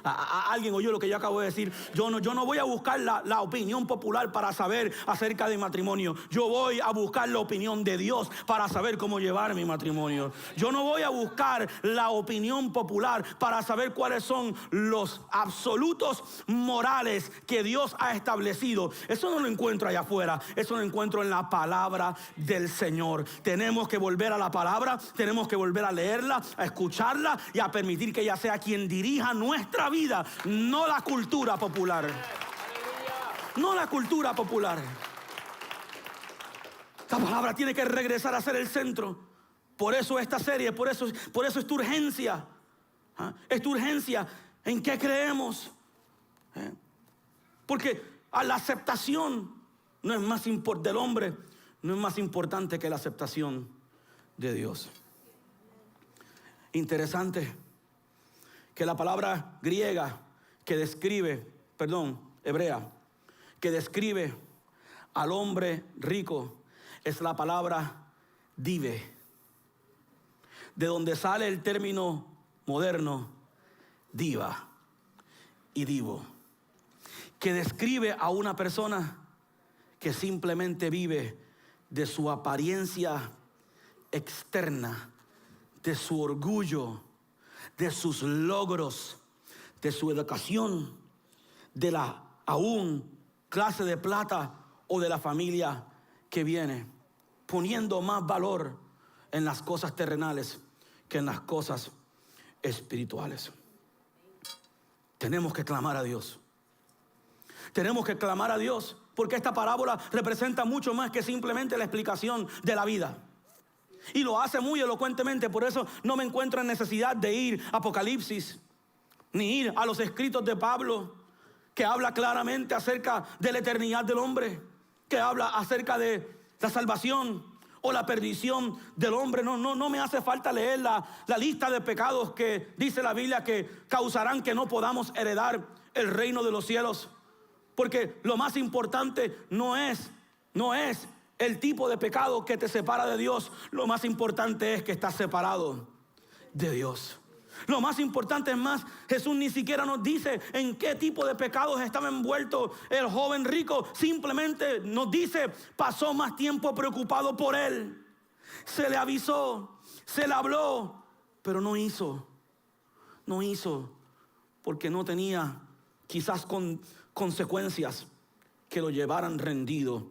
B: Alguien oyó lo que yo acabo de decir. Yo no voy a buscar la opinión popular para saber acerca de matrimonio. Yo voy a buscar la opinión de Dios para saber cómo llevar mi matrimonio. Yo no voy a buscar la opinión popular para saber cuáles son los absolutos morales que Dios ha establecido. Eso no lo encuentro allá afuera. Eso lo encuentro en la palabra del Señor. Tenemos que volver a la palabra. Tenemos que volver a leerla, a escucharla y a permitir que ella sea quien dirija nuestra vida, no la cultura popular. No la cultura popular. La palabra tiene que regresar a ser el centro. Por eso esta serie, por eso es tu urgencia. Es tu urgencia. ¿En qué creemos? Porque a la aceptación no es más del hombre, no es más importante que la aceptación de Dios. Interesante que la palabra griega hebrea, que describe al hombre rico, es la palabra dive, de donde sale el término moderno diva y divo, que describe a una persona que simplemente vive de su apariencia externa, de su orgullo, de sus logros, de su educación, de la aún clase de plata o de la familia que viene, poniendo más valor en las cosas terrenales que en las cosas espirituales. Tenemos que clamar a Dios. Tenemos que clamar a Dios porque esta parábola representa mucho más que simplemente la explicación de la vida. Y lo hace muy elocuentemente. Por eso no me encuentro en necesidad de ir a Apocalipsis, ni ir a los escritos de Pablo, que habla claramente acerca de la eternidad del hombre, que habla acerca de la salvación o la perdición del hombre. No me hace falta leer la lista de pecados que dice la Biblia que causarán que no podamos heredar el reino de los cielos. Porque lo más importante no es el tipo de pecado que te separa de Dios. Lo más importante es que estás separado de Dios. Lo más importante es más, Jesús ni siquiera nos dice en qué tipo de pecados estaba envuelto el joven rico. Simplemente nos dice, pasó más tiempo preocupado por él. Se le avisó, se le habló, pero no hizo. No hizo porque no tenía quizás consecuencias que lo llevaran rendido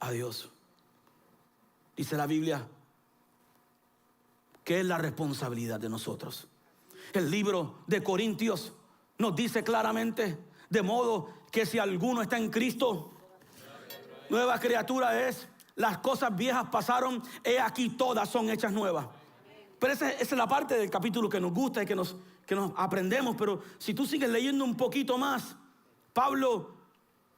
B: a Dios. Dice la Biblia que es la responsabilidad de nosotros. El libro de Corintios nos dice claramente, de modo que si alguno está en Cristo, nueva criatura es. Las cosas viejas pasaron, he aquí todas son hechas nuevas. Pero esa es la parte del capítulo que nos gusta y que nos aprendemos. Pero si tú sigues leyendo un poquito más, Pablo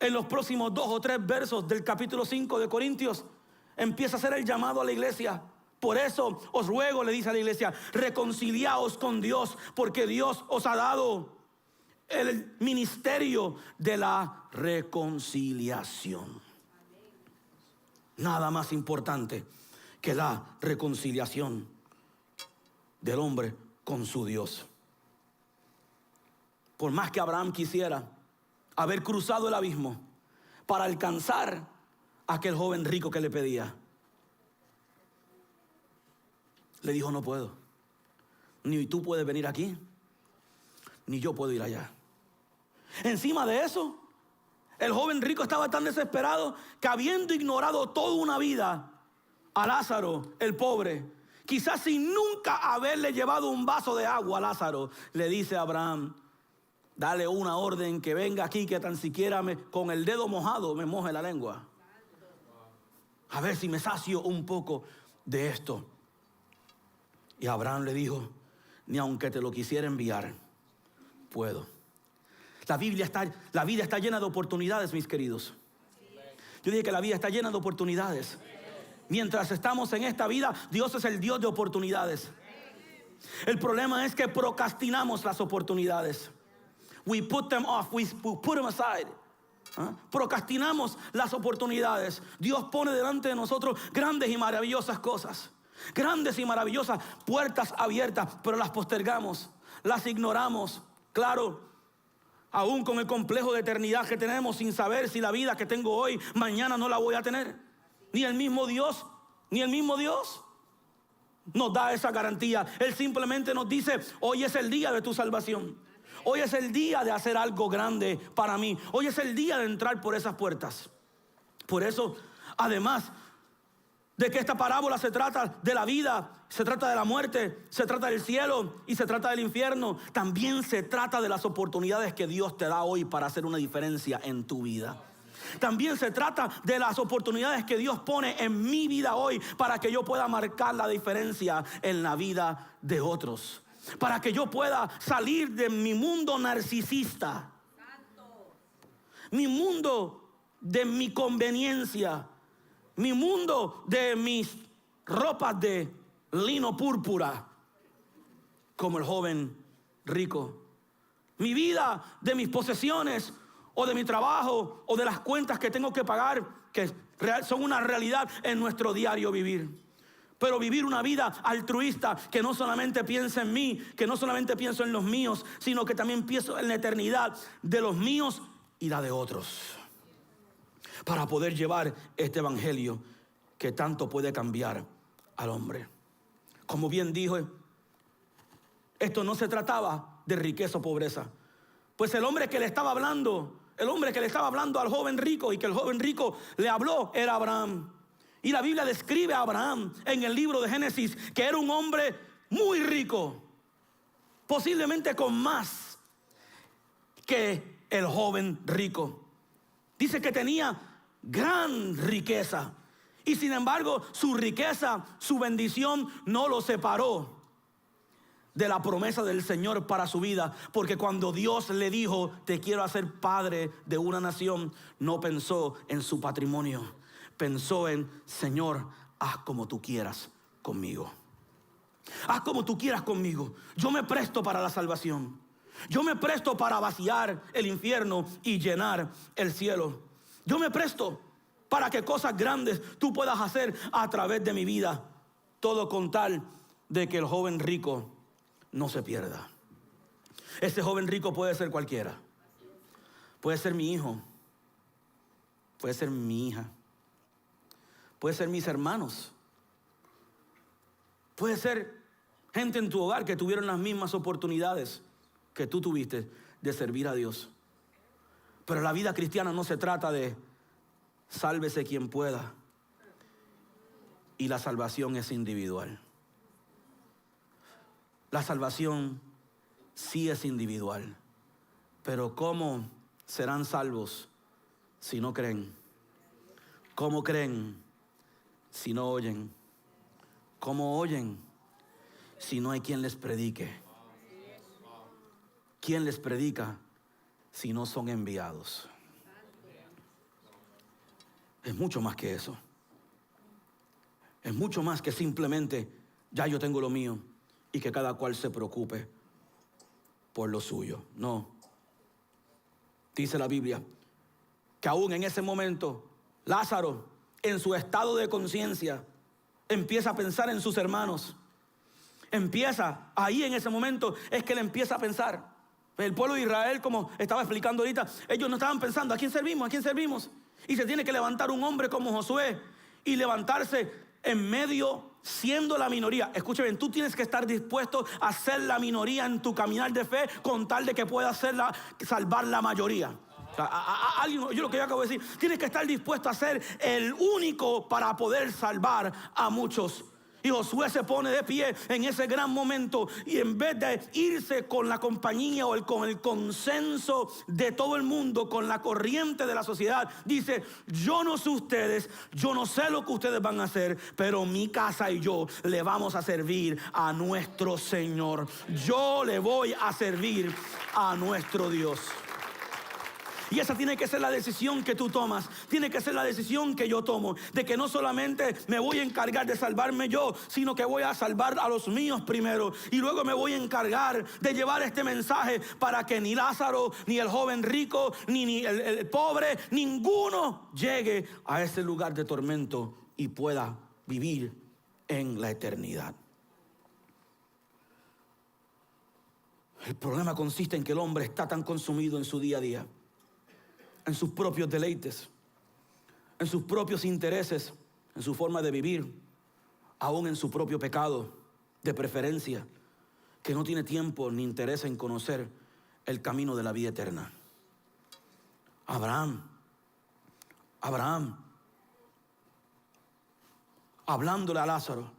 B: en los próximos 2 o 3 versos del capítulo 5 de Corintios empieza a hacer el llamado a la iglesia. Por eso os ruego, le dice a la iglesia, reconciliaos con Dios, porque Dios os ha dado el ministerio de la reconciliación. Nada más importante que la reconciliación del hombre con su Dios. Por más que Abraham quisiera haber cruzado el abismo para alcanzar a aquel joven rico que le pedía, le dijo, no puedo. Ni tú puedes venir aquí, ni yo puedo ir allá. Encima de eso, El joven rico estaba tan desesperado que, habiendo ignorado toda una vida a Lázaro, el pobre, quizás sin nunca haberle llevado un vaso de agua a Lázaro, le dice a Abraham: dale una orden que venga aquí, que tan siquiera con el dedo mojado me moje la lengua. A ver si me sacio un poco de esto. Y Abraham le dijo: ni aunque te lo quisiera enviar, puedo. La vida está llena de oportunidades, mis queridos. Yo dije que la vida está llena de oportunidades. Mientras estamos en esta vida, Dios es el Dios de oportunidades. El problema es que procrastinamos las oportunidades. We put them off, we put them aside. Procrastinamos las oportunidades. Dios pone delante de nosotros grandes y maravillosas cosas, grandes y maravillosas puertas abiertas, pero las postergamos, las ignoramos. Claro, aún con el complejo de eternidad que tenemos, sin saber si la vida que tengo hoy, mañana no la voy a tener. Ni el mismo Dios nos da esa garantía. Él simplemente nos dice: hoy es el día de tu salvación. Hoy es el día de hacer algo grande para mí. Hoy es el día de entrar por esas puertas. Por eso, además de que esta parábola se trata de la vida, se trata de la muerte, se trata del cielo y se trata del infierno, también se trata de las oportunidades que Dios te da hoy para hacer una diferencia en tu vida. También se trata de las oportunidades que Dios pone en mi vida hoy para que yo pueda marcar la diferencia en la vida de otros. Para que yo pueda salir de mi mundo narcisista, mi mundo de mi conveniencia, mi mundo de mis ropas de lino púrpura, como el joven rico. Mi vida de mis posesiones, o de mi trabajo, o de las cuentas que tengo que pagar, que son una realidad en nuestro diario vivir. Pero vivir una vida altruista, que no solamente piensa en mí, que no solamente pienso en los míos, sino que también pienso en la eternidad de los míos y la de otros, para poder llevar este evangelio que tanto puede cambiar al hombre. Como bien dije, esto no se trataba de riqueza o pobreza, pues el hombre que le estaba hablando al joven rico, y que el joven rico le habló, era Abraham. Y la Biblia describe a Abraham en el libro de Génesis que era un hombre muy rico, posiblemente con más que el joven rico. Dice que tenía gran riqueza, y sin embargo su riqueza, su bendición no lo separó de la promesa del Señor para su vida. Porque cuando Dios le dijo: te quiero hacer padre de una nación, no pensó en su patrimonio. Pensó en: Señor, haz como tú quieras conmigo. Haz como tú quieras conmigo. Yo me presto para la salvación. Yo me presto para vaciar el infierno y llenar el cielo. Yo me presto para que cosas grandes tú puedas hacer a través de mi vida. Todo con tal de que el joven rico no se pierda. Ese joven rico puede ser cualquiera. Puede ser mi hijo. Puede ser mi hija. Puede ser mis hermanos. Puede ser gente en tu hogar que tuvieron las mismas oportunidades que tú tuviste de servir a Dios. Pero la vida cristiana no se trata de sálvese quien pueda. Y la salvación es individual. La salvación sí es individual. Pero ¿cómo serán salvos si no creen? ¿Cómo creen si no oyen? ¿Cómo oyen si no hay quien les predique? ¿Quién les predica si no son enviados? Es mucho más que eso. Es mucho más que simplemente: ya yo tengo lo mío y que cada cual se preocupe por lo suyo. No. Dice la Biblia que aún en ese momento Lázaro, en su estado de conciencia, empieza a pensar en sus hermanos. Ahí en ese momento es que él empieza a pensar. El pueblo de Israel, como estaba explicando ahorita, ellos no estaban pensando: ¿a quién servimos? ¿A quién servimos? Y se tiene que levantar un hombre como Josué y levantarse en medio, siendo la minoría. Escucha bien, tú tienes que estar dispuesto a ser la minoría en tu caminar de fe, con tal de que puedas salvar la mayoría. Alguien, yo lo que yo acabo de decir, tienes que estar dispuesto a ser el único para poder salvar a muchos. Y Josué se pone de pie en ese gran momento y en vez de irse con la compañía o con el consenso de todo el mundo, con la corriente de la sociedad, dice: yo no sé ustedes, yo no sé lo que ustedes van a hacer, pero mi casa y yo le vamos a servir a nuestro Señor. Yo le voy a servir a nuestro Dios. Y esa tiene que ser la decisión que tú tomas. Tiene que ser la decisión que yo tomo. De que no solamente me voy a encargar de salvarme yo, sino que voy a salvar a los míos primero. Y luego me voy a encargar de llevar este mensaje para que ni Lázaro, ni el joven rico, ni el pobre, ninguno llegue a ese lugar de tormento y pueda vivir en la eternidad. El problema consiste en que el hombre está tan consumido en su día a día, en sus propios deleites, en sus propios intereses, en su forma de vivir, aún en su propio pecado de preferencia, que no tiene tiempo ni interés en conocer el camino de la vida eterna. Abraham, hablándole a Lázaro,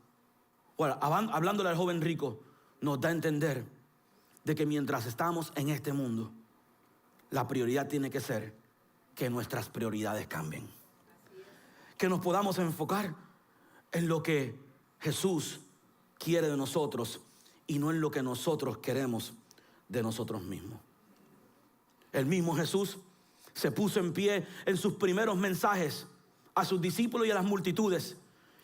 B: hablándole al joven rico, nos da a entender de que mientras estamos en este mundo, la prioridad tiene que ser que nuestras prioridades cambien. Que nos podamos enfocar en lo que Jesús quiere de nosotros y no en lo que nosotros queremos de nosotros mismos. El mismo Jesús se puso en pie en sus primeros mensajes a sus discípulos y a las multitudes.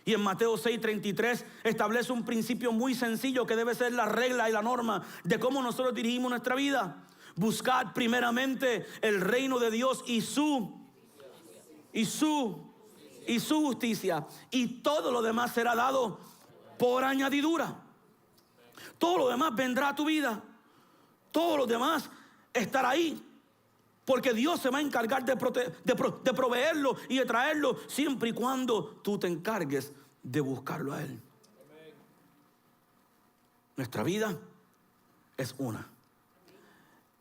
B: Y en Mateo 6:33 establece un principio muy sencillo que debe ser la regla y la norma de cómo nosotros dirigimos nuestra vida. Buscad primeramente el reino de Dios y su justicia, y todo lo demás será dado por añadidura. Todo lo demás vendrá a tu vida. Todo lo demás estará ahí, porque Dios se va a encargar de proveerlo y de traerlo, siempre y cuando tú te encargues de buscarlo a Él. Nuestra vida es una.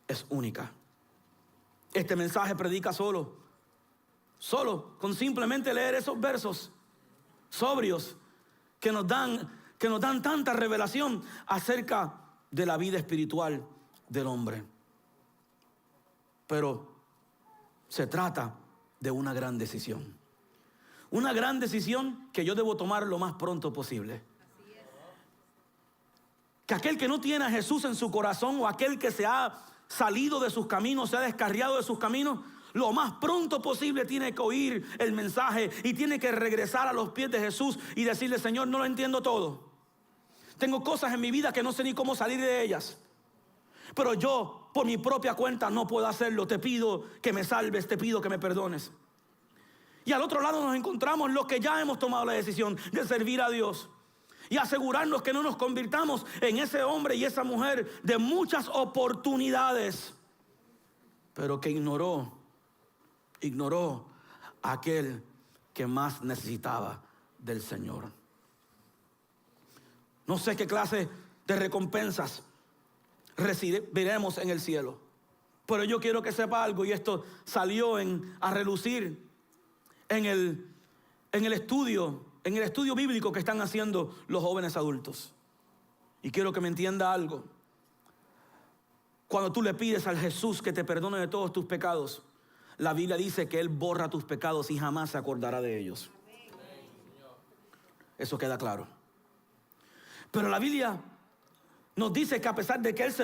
B: Es única. Este mensaje predica solo con simplemente leer esos versos sobrios que nos dan tanta revelación acerca de la vida espiritual del hombre. Pero se trata de una gran decisión. Una gran decisión que yo debo tomar lo más pronto posible. Que aquel que no tiene a Jesús en su corazón, o aquel que se ha salido de sus caminos, se ha descarriado de sus caminos, lo más pronto posible tiene que oír el mensaje y tiene que regresar a los pies de Jesús y decirle: Señor, no lo entiendo todo. Tengo cosas en mi vida que no sé ni cómo salir de ellas, pero yo por mi propia cuenta no puedo hacerlo. Te pido que me salves, te pido que me perdones. Y al otro lado nos encontramos los que ya hemos tomado la decisión de servir a Dios y asegurarnos que no nos convirtamos en ese hombre y esa mujer de muchas oportunidades, pero que ignoró a aquel que más necesitaba del Señor. No sé qué clase de recompensas recibiremos en el cielo, pero yo quiero que sepa algo, y esto salió a relucir en el estudio bíblico que están haciendo los jóvenes adultos. Y quiero que me entienda algo. Cuando tú le pides al Jesús que te perdone de todos tus pecados, la Biblia dice que Él borra tus pecados y jamás se acordará de ellos. Eso queda claro. Pero la Biblia nos dice que a pesar de que Él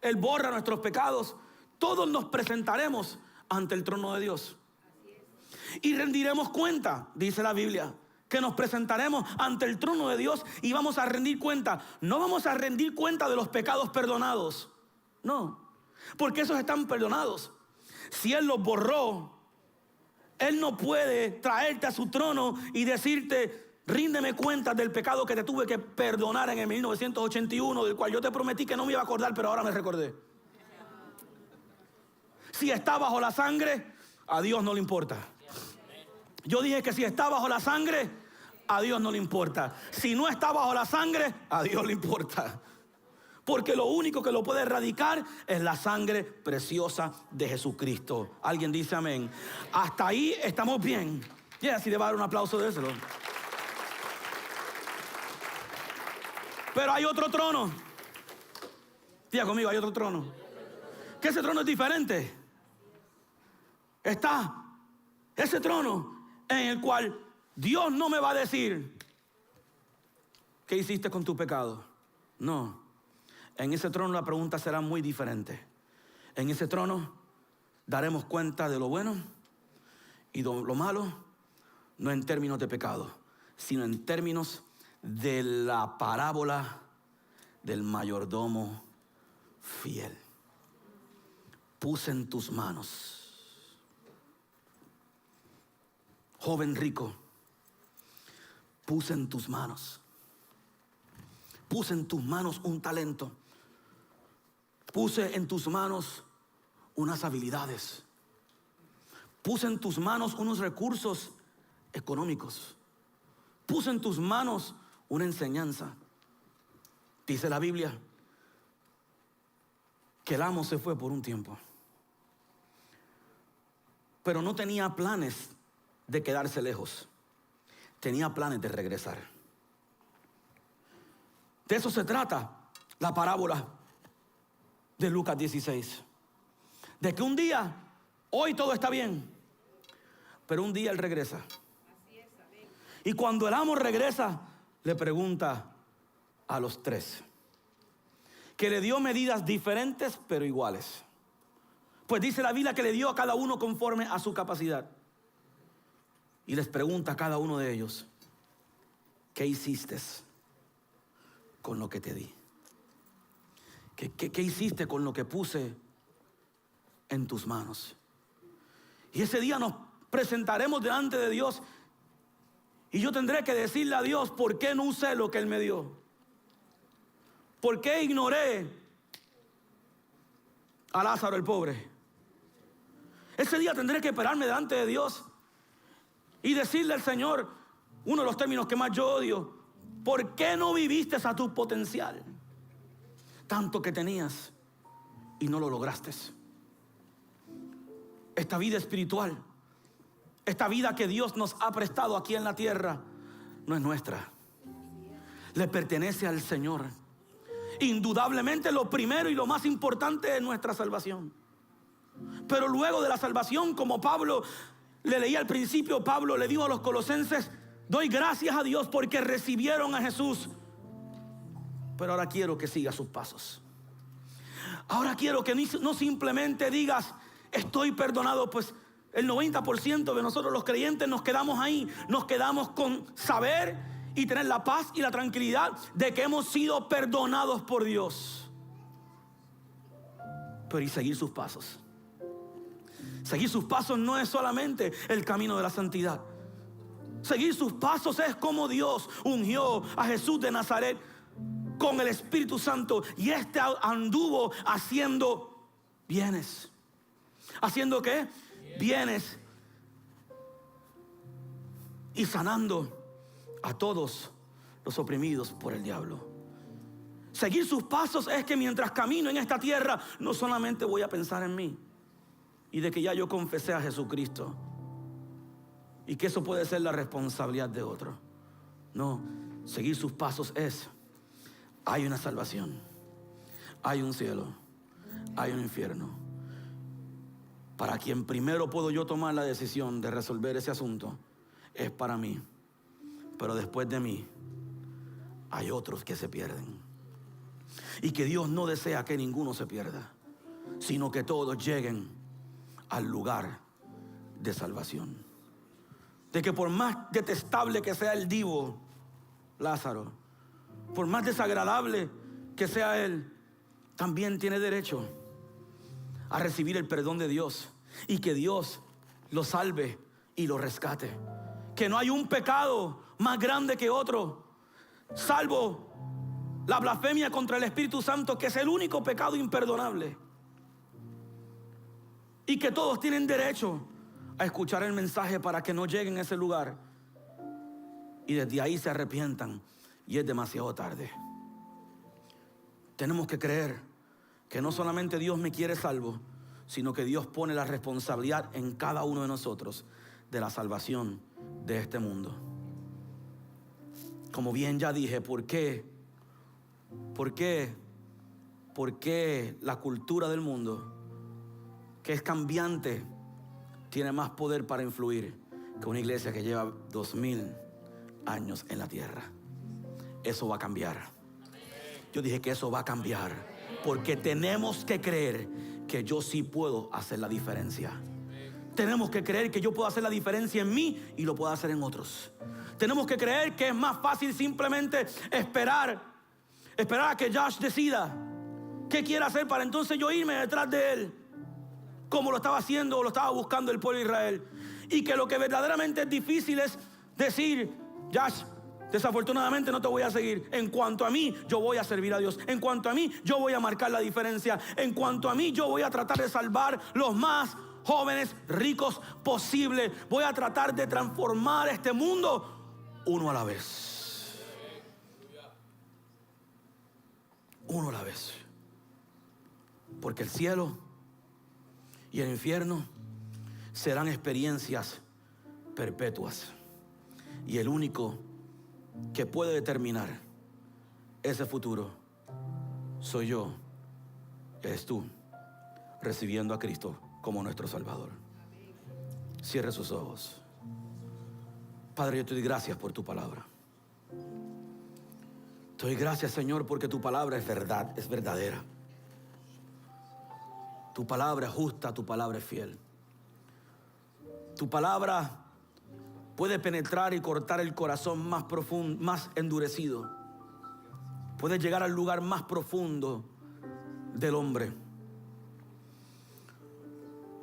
B: Él borra nuestros pecados, todos nos presentaremos ante el trono de Dios. Y rendiremos cuenta, dice la Biblia, que nos presentaremos ante el trono de Dios y vamos a rendir cuenta. No vamos a rendir cuenta de los pecados perdonados, no, porque esos están perdonados. Si Él los borró, Él no puede traerte a su trono y decirte: ríndeme cuenta del pecado que te tuve que perdonar en el 1981, del cual yo te prometí que no me iba a acordar, pero ahora me recordé. Si está bajo la sangre, a Dios no le importa. Yo dije que si está bajo la sangre, a Dios no le importa. Si no está bajo la sangre, a Dios le importa. Porque lo único que lo puede erradicar es la sangre preciosa de Jesucristo. Alguien dice amén. Hasta ahí estamos bien. Si le va a dar un aplauso, déselo. Pero hay otro trono. Diga conmigo, hay otro trono. Que ese trono es diferente. Está ese trono en el cual Dios no me va a decir ¿qué hiciste con tu pecado? No. En ese trono la pregunta será muy diferente. En ese trono daremos cuenta de lo bueno y de lo malo, no en términos de pecado, sino en términos de la parábola del mayordomo fiel. Puse en tus manos, joven rico, puse en tus manos un talento. Puse en tus manos unas habilidades. Puse en tus manos unos recursos económicos. Puse en tus manos una enseñanza. Dice la Biblia que el amo se fue por un tiempo, pero no tenía planes de quedarse lejos. Tenía planes de regresar. De eso se trata la parábola de Lucas 16. De que un día, hoy todo está bien, pero un día él regresa. Y cuando el amo regresa, le pregunta a los tres, que le dio medidas diferentes pero iguales. Pues dice la Biblia que le dio a cada uno conforme a su capacidad. Y les pregunta a cada uno de ellos, ¿qué hiciste con lo que te di? ¿Qué hiciste con lo que puse en tus manos? Y ese día nos presentaremos delante de Dios y yo tendré que decirle a Dios por qué no usé lo que Él me dio. ¿Por qué ignoré a Lázaro el pobre? Ese día tendré que pararme delante de Dios y decirle al Señor, uno de los términos que más yo odio, ¿por qué no viviste a tu potencial? Tanto que tenías y no lo lograste. Esta vida espiritual, esta vida que Dios nos ha prestado aquí en la tierra, no es nuestra. Le pertenece al Señor. Indudablemente lo primero y lo más importante es nuestra salvación. Pero luego de la salvación, como Pablo le leía al principio, Pablo le dijo a los colosenses, doy gracias a Dios porque recibieron a Jesús. Pero ahora quiero que sigas sus pasos. Ahora quiero que no simplemente digas, estoy perdonado. Pues el 90% de nosotros los creyentes nos quedamos ahí. Nos quedamos con saber y tener la paz y la tranquilidad de que hemos sido perdonados por Dios. Pero y seguir sus pasos. Seguir sus pasos no es solamente el camino de la santidad. Seguir sus pasos es como Dios ungió a Jesús de Nazaret con el Espíritu Santo. Y este anduvo haciendo bienes. ¿Haciendo qué? Bienes. Y sanando a todos los oprimidos por el diablo. Seguir sus pasos es que mientras camino en esta tierra, no solamente voy a pensar en mí y de que ya yo confesé a Jesucristo y que eso puede ser la responsabilidad de otro. No, seguir sus pasos es, hay una salvación, hay un cielo, hay un infierno. Para quien primero puedo yo tomar la decisión de resolver ese asunto es para mí. Pero después de mí hay otros que se pierden. Y que Dios no desea que ninguno se pierda, sino que todos lleguen al lugar de salvación. De que por más detestable que sea el divo Lázaro, por más desagradable que sea él, también tiene derecho a recibir el perdón de Dios y que Dios lo salve y lo rescate. Que no hay un pecado más grande que otro, salvo la blasfemia contra el Espíritu Santo, que es el único pecado imperdonable. Y que todos tienen derecho a escuchar el mensaje para que no lleguen a ese lugar y desde ahí se arrepientan y es demasiado tarde. Tenemos que creer que no solamente Dios me quiere salvo, sino que Dios pone la responsabilidad en cada uno de nosotros de la salvación de este mundo. Como bien ya dije, ¿por qué la cultura del mundo, que es cambiante, tiene más poder para influir que una iglesia que lleva 2000 años en la tierra? Eso va a cambiar. Yo dije que eso va a cambiar, porque tenemos que creer que yo sí puedo hacer la diferencia. Tenemos que creer que yo puedo hacer la diferencia en mí y lo puedo hacer en otros. Tenemos que creer que es más fácil simplemente esperar a que Josh decida qué quiere hacer para entonces yo irme detrás de él, como lo estaba haciendo o lo estaba buscando el pueblo de Israel. Y que lo que verdaderamente es difícil es decir: Josh, desafortunadamente no te voy a seguir. En cuanto a mí, yo voy a servir a Dios. En cuanto a mí, yo voy a marcar la diferencia. En cuanto a mí, yo voy a tratar de salvar los más jóvenes ricos posible. Voy a tratar de transformar este mundo uno a la vez. Uno a la vez. Porque el cielo y el infierno serán experiencias perpetuas. Y el único que puede determinar ese futuro soy yo, eres tú, recibiendo a Cristo como nuestro Salvador. Cierre sus ojos. Padre, yo te doy gracias por tu palabra. Te doy gracias, Señor, porque tu palabra es verdad, es verdadera. Tu palabra es justa, tu palabra es fiel. Tu palabra puede penetrar y cortar el corazón más profundo, más endurecido. Puede llegar al lugar más profundo del hombre.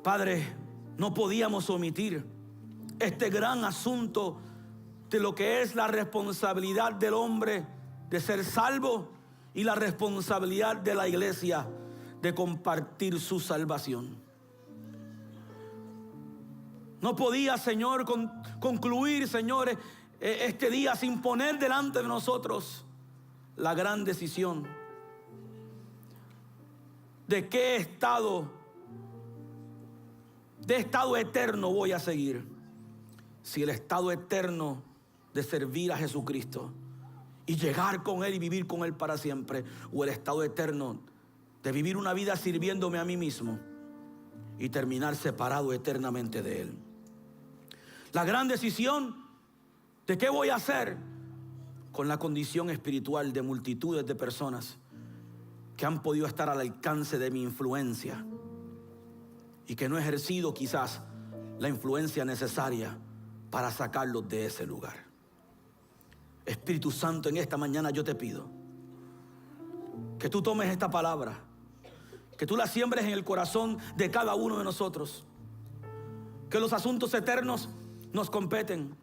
B: Padre, no podíamos omitir este gran asunto de lo que es la responsabilidad del hombre de ser salvo y la responsabilidad de la iglesia de compartir su salvación. No podía, Señor, concluir, Señor, este día sin poner delante de nosotros la gran decisión de qué estado eterno voy a seguir. Si el estado eterno de servir a Jesucristo y llegar con Él y vivir con Él para siempre, o el estado eterno de vivir una vida sirviéndome a mí mismo y terminar separado eternamente de Él. La gran decisión de qué voy a hacer con la condición espiritual de multitudes de personas que han podido estar al alcance de mi influencia y que no he ejercido quizás la influencia necesaria para sacarlos de ese lugar. Espíritu Santo, en esta mañana yo te pido que tú tomes esta palabra, que tú la siembres en el corazón de cada uno de nosotros, que los asuntos eternos nos competen,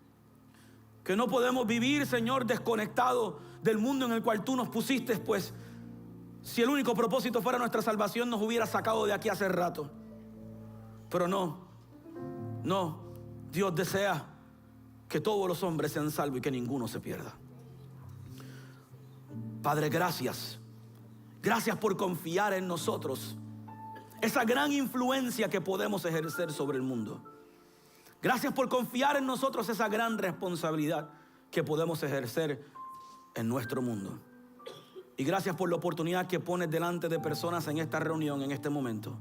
B: que no podemos vivir, Señor, desconectados del mundo en el cual tú nos pusiste, pues si el único propósito fuera nuestra salvación nos hubiera sacado de aquí hace rato. Pero no, Dios desea que todos los hombres sean salvos y que ninguno se pierda. Padre, gracias por confiar en nosotros esa gran influencia que podemos ejercer sobre el mundo. Gracias por confiar en nosotros esa gran responsabilidad que podemos ejercer en nuestro mundo. Y gracias por la oportunidad que pones delante de personas en esta reunión, en este momento,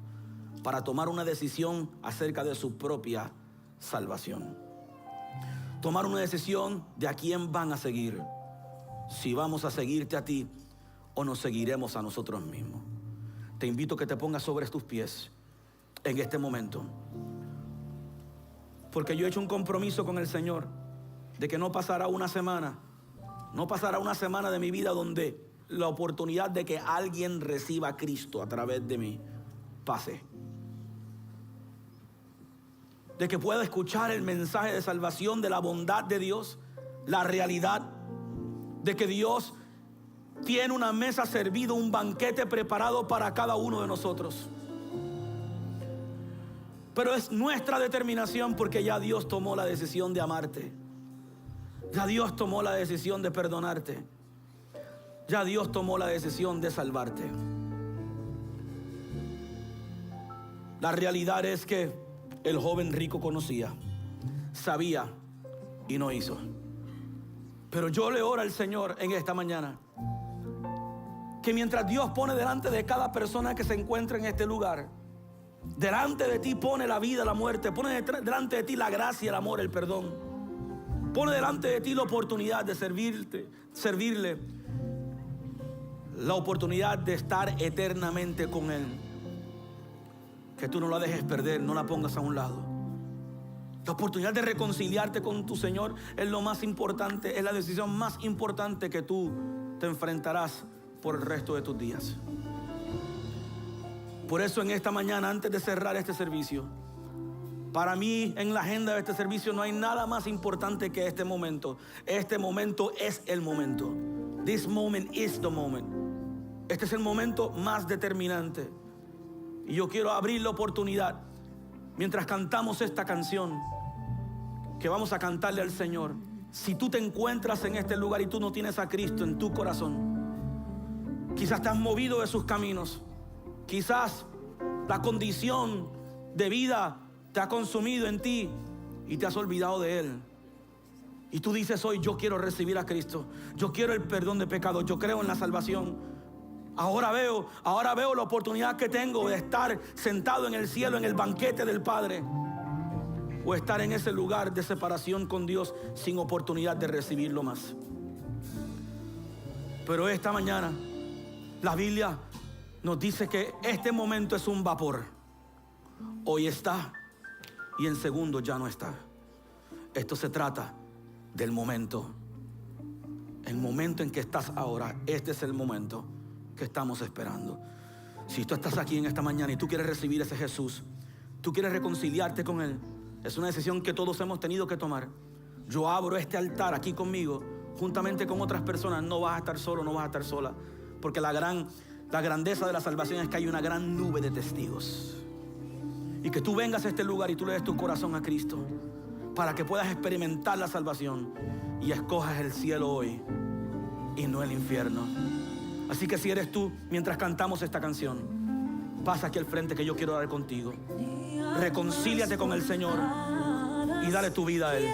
B: para tomar una decisión acerca de su propia salvación. Tomar una decisión de a quién van a seguir. Si vamos a seguirte a ti o nos seguiremos a nosotros mismos. Te invito a que te pongas sobre tus pies en este momento. Porque yo he hecho un compromiso con el Señor de que no pasará una semana de mi vida donde la oportunidad de que alguien reciba a Cristo a través de mí pase. De que pueda escuchar el mensaje de salvación, de la bondad de Dios, la realidad de que Dios tiene una mesa servida, un banquete preparado para cada uno de nosotros. Pero es nuestra determinación, porque ya Dios tomó la decisión de amarte. Ya Dios tomó la decisión de perdonarte. Ya Dios tomó la decisión de salvarte. La realidad es que el joven rico conocía, sabía y no hizo. Pero yo le oro al Señor en esta mañana que mientras Dios pone delante de cada persona que se encuentra en este lugar, delante de ti pone la vida, la muerte, pone delante de ti la gracia, el amor, el perdón, pone delante de ti la oportunidad de servirle, la oportunidad de estar eternamente con Él. Que tú no la dejes perder, no la pongas a un lado. La oportunidad de reconciliarte con tu Señor es lo más importante, es la decisión más importante que tú te enfrentarás por el resto de tus días. Por eso en esta mañana, antes de cerrar este servicio, para mí en la agenda de este servicio no hay nada más importante que este momento. Este momento es el momento. This moment is the moment. Este es el momento más determinante. Y yo quiero abrir la oportunidad, mientras cantamos esta canción, que vamos a cantarle al Señor. Si tú te encuentras en este lugar y tú no tienes a Cristo en tu corazón, quizás te has movido de sus caminos, quizás la condición de vida te ha consumido en ti y te has olvidado de Él. Y tú dices hoy: yo quiero recibir a Cristo, yo quiero el perdón de pecados, yo creo en la salvación. Ahora veo la oportunidad que tengo de estar sentado en el cielo, en el banquete del Padre, o estar en ese lugar de separación con Dios sin oportunidad de recibirlo más. Pero esta mañana la Biblia nos dice que este momento es un vapor. Hoy está y en segundos ya no está. Esto se trata del momento. El momento en que estás ahora. Este es el momento que estamos esperando. Si tú estás aquí en esta mañana y tú quieres recibir ese Jesús, tú quieres reconciliarte con Él, es una decisión que todos hemos tenido que tomar. Yo abro este altar aquí conmigo, juntamente con otras personas. No vas a estar solo, no vas a estar sola, porque la grandeza de la salvación es que hay una gran nube de testigos. Y que tú vengas a este lugar y tú le des tu corazón a Cristo, para que puedas experimentar la salvación y escojas el cielo hoy y no el infierno. Así que si eres tú, mientras cantamos esta canción, pasa aquí al frente, que yo quiero orar contigo. Reconcíliate con el Señor y dale tu vida a Él.